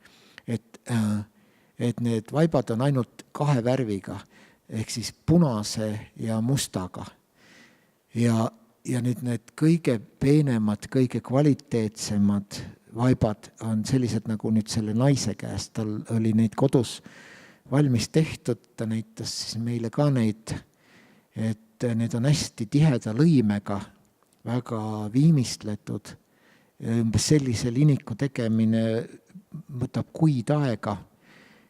et need vaibad on ainult 2 värviga, ehk siis punase ja mustaga. Ja nüüd need kõige peenemad, kõige kvaliteetsemad vaibad on sellised nagu nüüd selle naise käest. Tal oli neid kodus valmis tehtud, ta näitas siis meile ka neid, et need on hästi tiheda lõimega, väga viimistletud. Umbes sellise liniku tegemine võtab kuid aega.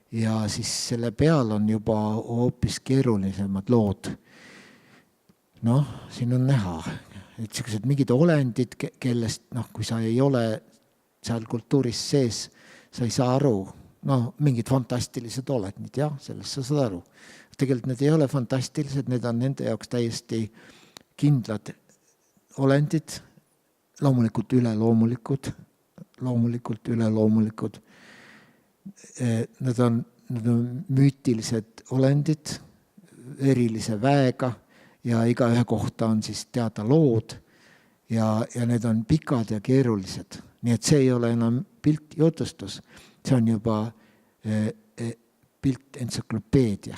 Ja siis selle peal on juba hoopis keerulisemad lood. Siin on näha, et sellised mingid olendid, kellest, kui sa ei ole seal kultuuris sees, sa ei saa aru, mingid fantastilised olendid, jah, sellest sa saad aru. Tegelikult need ei ole fantastilised, need on nende jaoks täiesti kindlad olendid, loomulikult üleloomulikud. Need on müütilised olendid, erilise väega ja igaühe kohta on siis teada lood ja need on pikad ja keerulised. Nii et see ei ole enam piltjutustus, see on juba piltentsüklopeedia.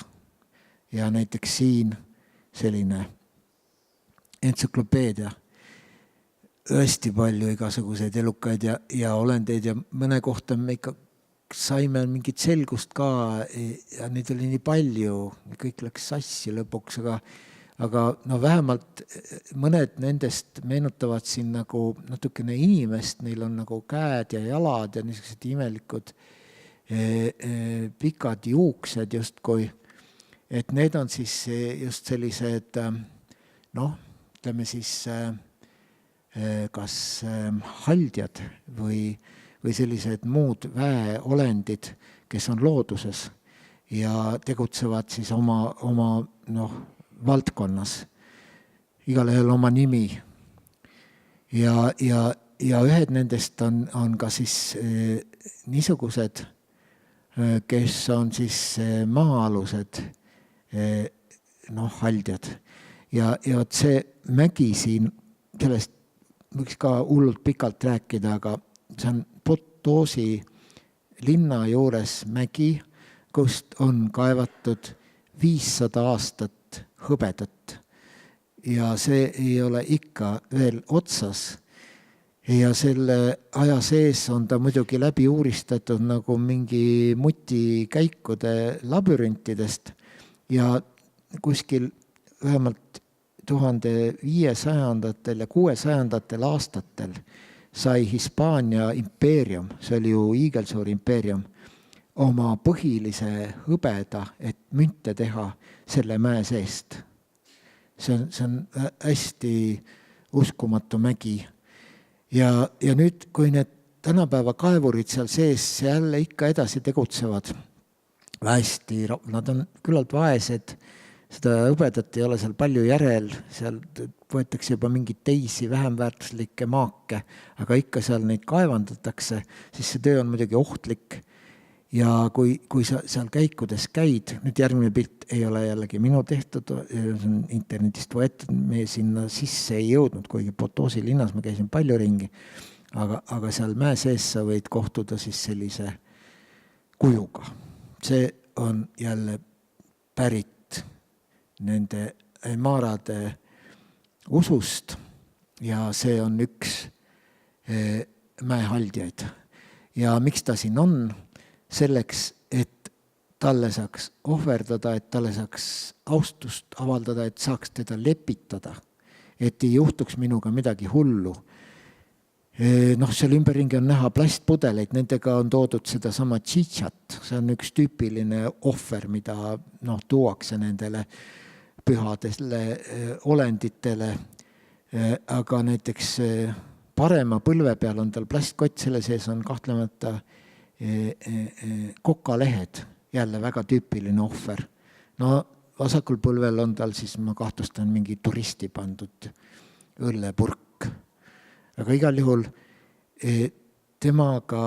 Ja näiteks siin selline entsüklopeedia, hästi palju igasuguseid elukaid ja olendeid ja mõne kohta me ikka saime mingit selgust ka ja neid oli nii palju, kõik läks sassi lõpuks, aga vähemalt mõned nendest meenutavad siin nagu natukene inimest, neil on nagu käed ja jalad ja niisugused imelikud pikad juuksed justkui, et need on siis just sellised, ütleme siis kas haldjad või sellised muud väeolendid, kes on looduses ja tegutsevad siis oma valdkonnas. Igalühel oma nimi. Ja ühed nendest on ka siis niisugused, kes on siis maa-alused haldjad. Ja see mägi siin, sellest võiks ka hullult pikalt rääkida, aga see on Potoosi linna juures mägi, kust on kaevatud 500 aastat hõbedat. Ja see ei ole ikka veel otsas. Ja selle aja sees on ta muidugi läbi uuristatud nagu mingi mutikäikude labürintidest ja kuskil vähemalt 1500. ja 600. aastatel sai Hispaania impeerium, see oli ju hiigelsuur impeerium, oma põhilise hõbeda, et münte teha selle mäe seest. See on hästi uskumatu mägi. Ja nüüd, kui need tänapäeva kaevurid seal sees jälle ikka edasi tegutsevad, hästi, nad on küllalt vaesed, seda hõbedat ei ole seal palju järel, seal võetakse juba mingeid teisi vähem väärtuslikke maake, aga ikka seal neid kaevandatakse, siis see töö on muidugi ohtlik. Ja kui sa seal käikudes käid, nüüd järgmine pilt ei ole jällegi minu tehtud, internetist võetud, me sinna sisse ei jõudnud, kuigi Potoosi linnas ma käisin palju ringi, aga seal mäe sees sa võid kohtuda siis sellise kujuga. See on jälle pärit nende Aymarade usust ja see on üks mäehaldjaid. Ja miks ta siin on? Selleks, et talle saaks ohverdada, et talle saaks austust avaldada, et saaks teda lepitada, et ei juhtuks minuga midagi hullu. Seal ümberringi on näha plastpudeleid, nendega on toodud seda sama tšitšat, see on üks tüüpiline ohver, mida tuuakse nendele pühadele olenditele, aga näiteks parema põlve peal on tal plastkott, selle sees on kahtlemata kokalehed, jälle väga tüüpiline ohver. Vasakul põlvel on tal siis, ma kahtlustan, mingi turisti pandud õllepurk. Aga igal juhul temaga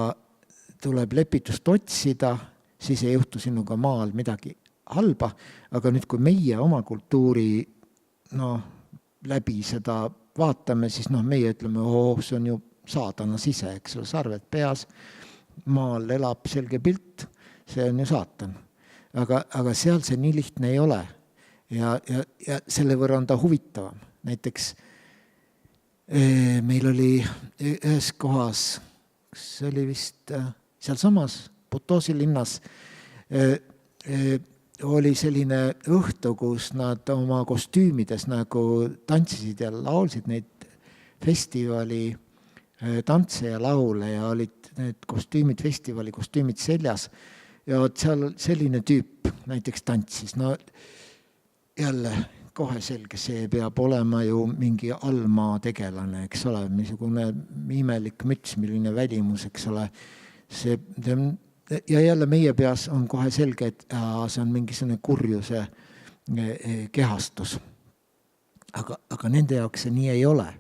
tuleb lepitust otsida, siis ei juhtu sinuga maal midagi halba, aga nüüd kui meie oma kultuuri läbi seda vaatame, siis meie ütleme, see on ju saatana sise, eks ole, sarved peas, maal elab selge pilt, see on ju saatan. Aga seal see nii lihtne ei ole. Ja selle võrra on ta huvitavam. Näiteks meil oli ühes kohas, see oli vist seal samas Potoosi linnas, oli selline õhtu, kus nad oma kostüümides nagu tantsisid ja laulsid neid festivali tantse ja laule ja olid need kostüümid, festivali kostüümid seljas ja seal selline tüüp näiteks tantsis. Jälle kohe selge, see peab olema ju mingi allmaa tegelane, eks ole, missugune imelik müts, milline välimus, eks ole. Ja jälle meie peas on kohe selge, et see on mingisugune kurjuse kehastus. Aga nende jaoks see nii ei ole.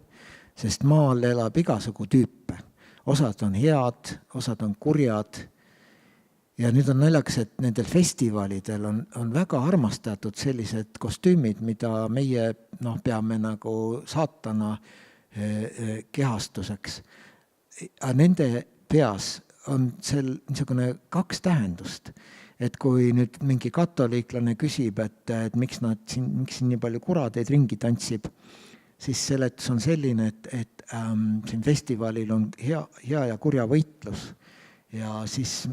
Sest maal elab igasugu tüüpe. Osad on head, osad on kurjad. Ja nüüd on naljakas, et nendel festivalidel on väga armastatud sellised kostüümid, mida meie peame nagu saatana kehastuseks. Aga nende peas on seal niisugune 2 tähendust. Et kui nüüd mingi katoliiklane küsib, et miks siin nii palju kuradeid ringi tantsib, siis seletus on selline, et siin festivalil on hea ja kurja võitlus ja siis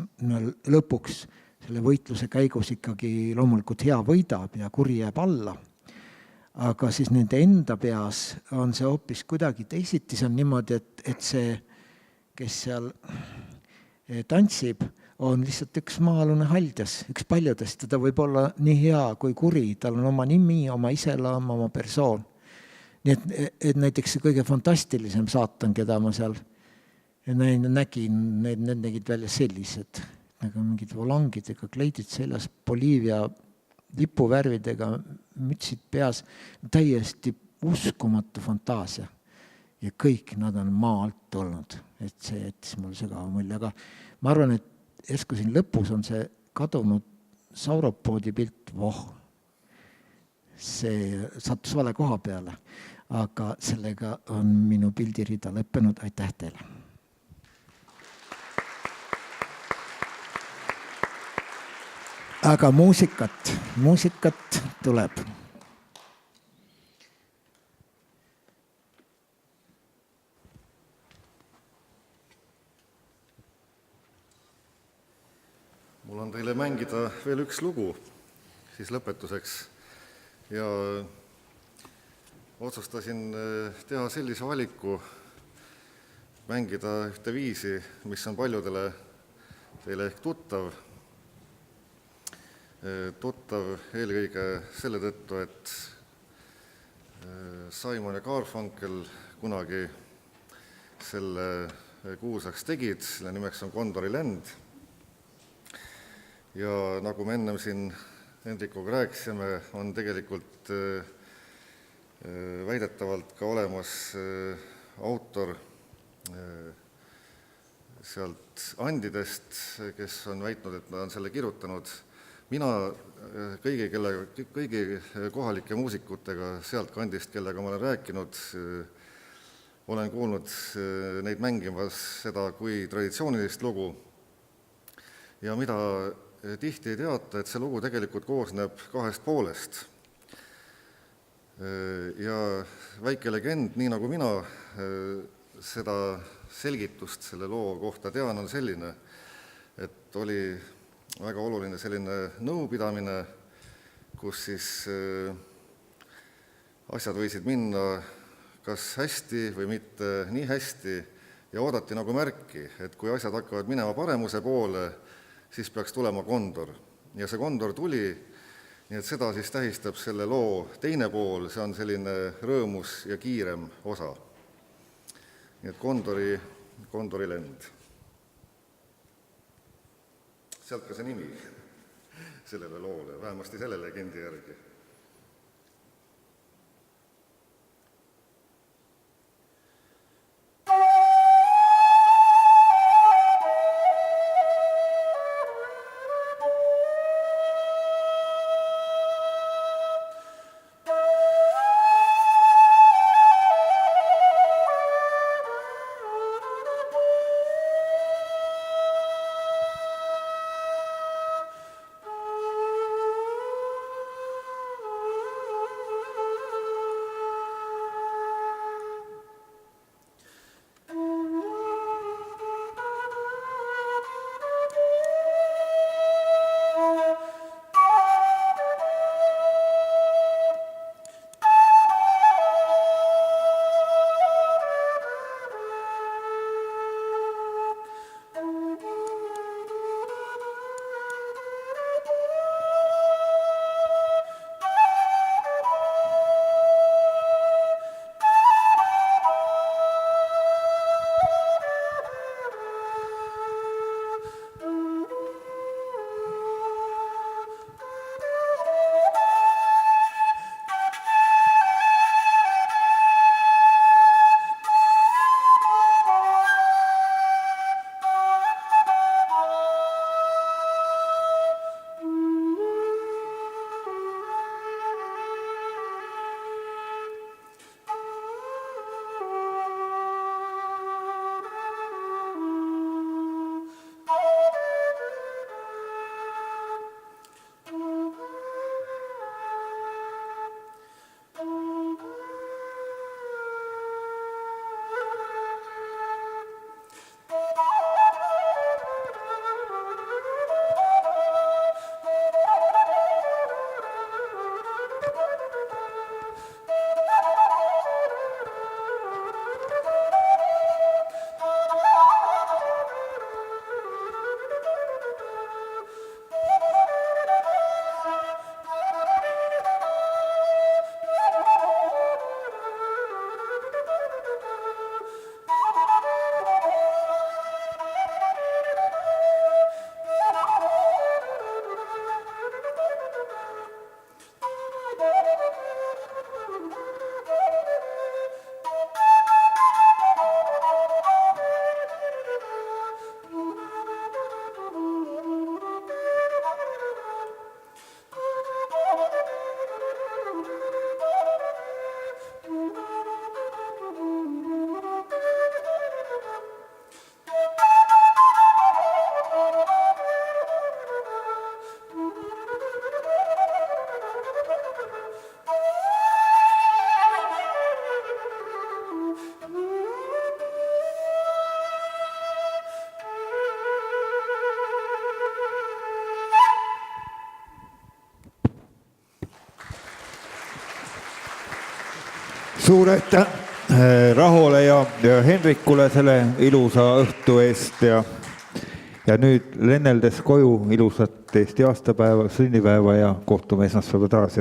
lõpuks selle võitluse käigus ikkagi loomulikult hea võidab ja kuri jääb alla. Aga siis nende enda peas on see hoopis kuidagi teisiti, see on niimoodi, et see, kes seal tantsib, on lihtsalt üks maalune haldjas, üks paljudest, ta võib olla nii hea kui kuri, tal on oma nimi, oma iseloom, oma persoon. Nii et näiteks see kõige fantastilisem saatan, keda ma seal nägin, need nägid välja sellised, nagu mingid volangidega, kleidid seljas, Boliivia lipuvärvidega, mütsid peas, täiesti uskumatu fantaasia. Ja kõik nad on maalt olnud, et see jättis mulle sügava mulje, aga ma arvan, et järsku siin lõpus on see kadunud sauropoodi pilt, see sattus vale koha peale, aga sellega on minu pildirida lõppenud, aitäh teile. Aga muusikat tuleb. Mul on teile mängida veel üks lugu siis lõpetuseks ja otsustasin teha sellise valiku, mängida ühte viisi, mis on paljudele teile ehk tuttav eelkõige selle tõttu, et Simon ja Garfunkel kunagi selle kuulsaks tegid, selle nimeks on Kondori lend. Ja nagu me ennem siin Hendrikuga rääkisime, on tegelikult väidetavalt ka olemas autor sealt Andidest, kes on väitnud, et nad on selle kirjutanud. Mina kõigi kohalike muusikutega sealt kandist, kellega ma olen rääkinud, olen kuulnud neid mängimas seda kui traditsioonilist lugu. Ja mida tihti ei teata, et see lugu tegelikult koosneb 2 poolest. Ja väike legend, nii nagu mina seda selgitust selle loo kohta tean, on selline, et oli väga oluline selline nõupidamine, kus siis asjad võisid minna kas hästi või mitte nii hästi ja oodati nagu märki, et kui asjad hakkavad minema paremuse poole, siis peaks tulema kondor. Ja see kondor tuli, nii et seda siis tähistab selle loo teine pool, see on selline rõõmus ja kiirem osa. Nii et Kondori lend. Sealt ka see nimi sellele loole, vähemasti selle legendi järgi. Suur aitäh Rahole ja Hendrikule selle ilusa õhtu eest ja nüüd lenneldes koju ilusat Eesti aastapäeva, sünnipäeva ja kohtume esmaspäeva taas.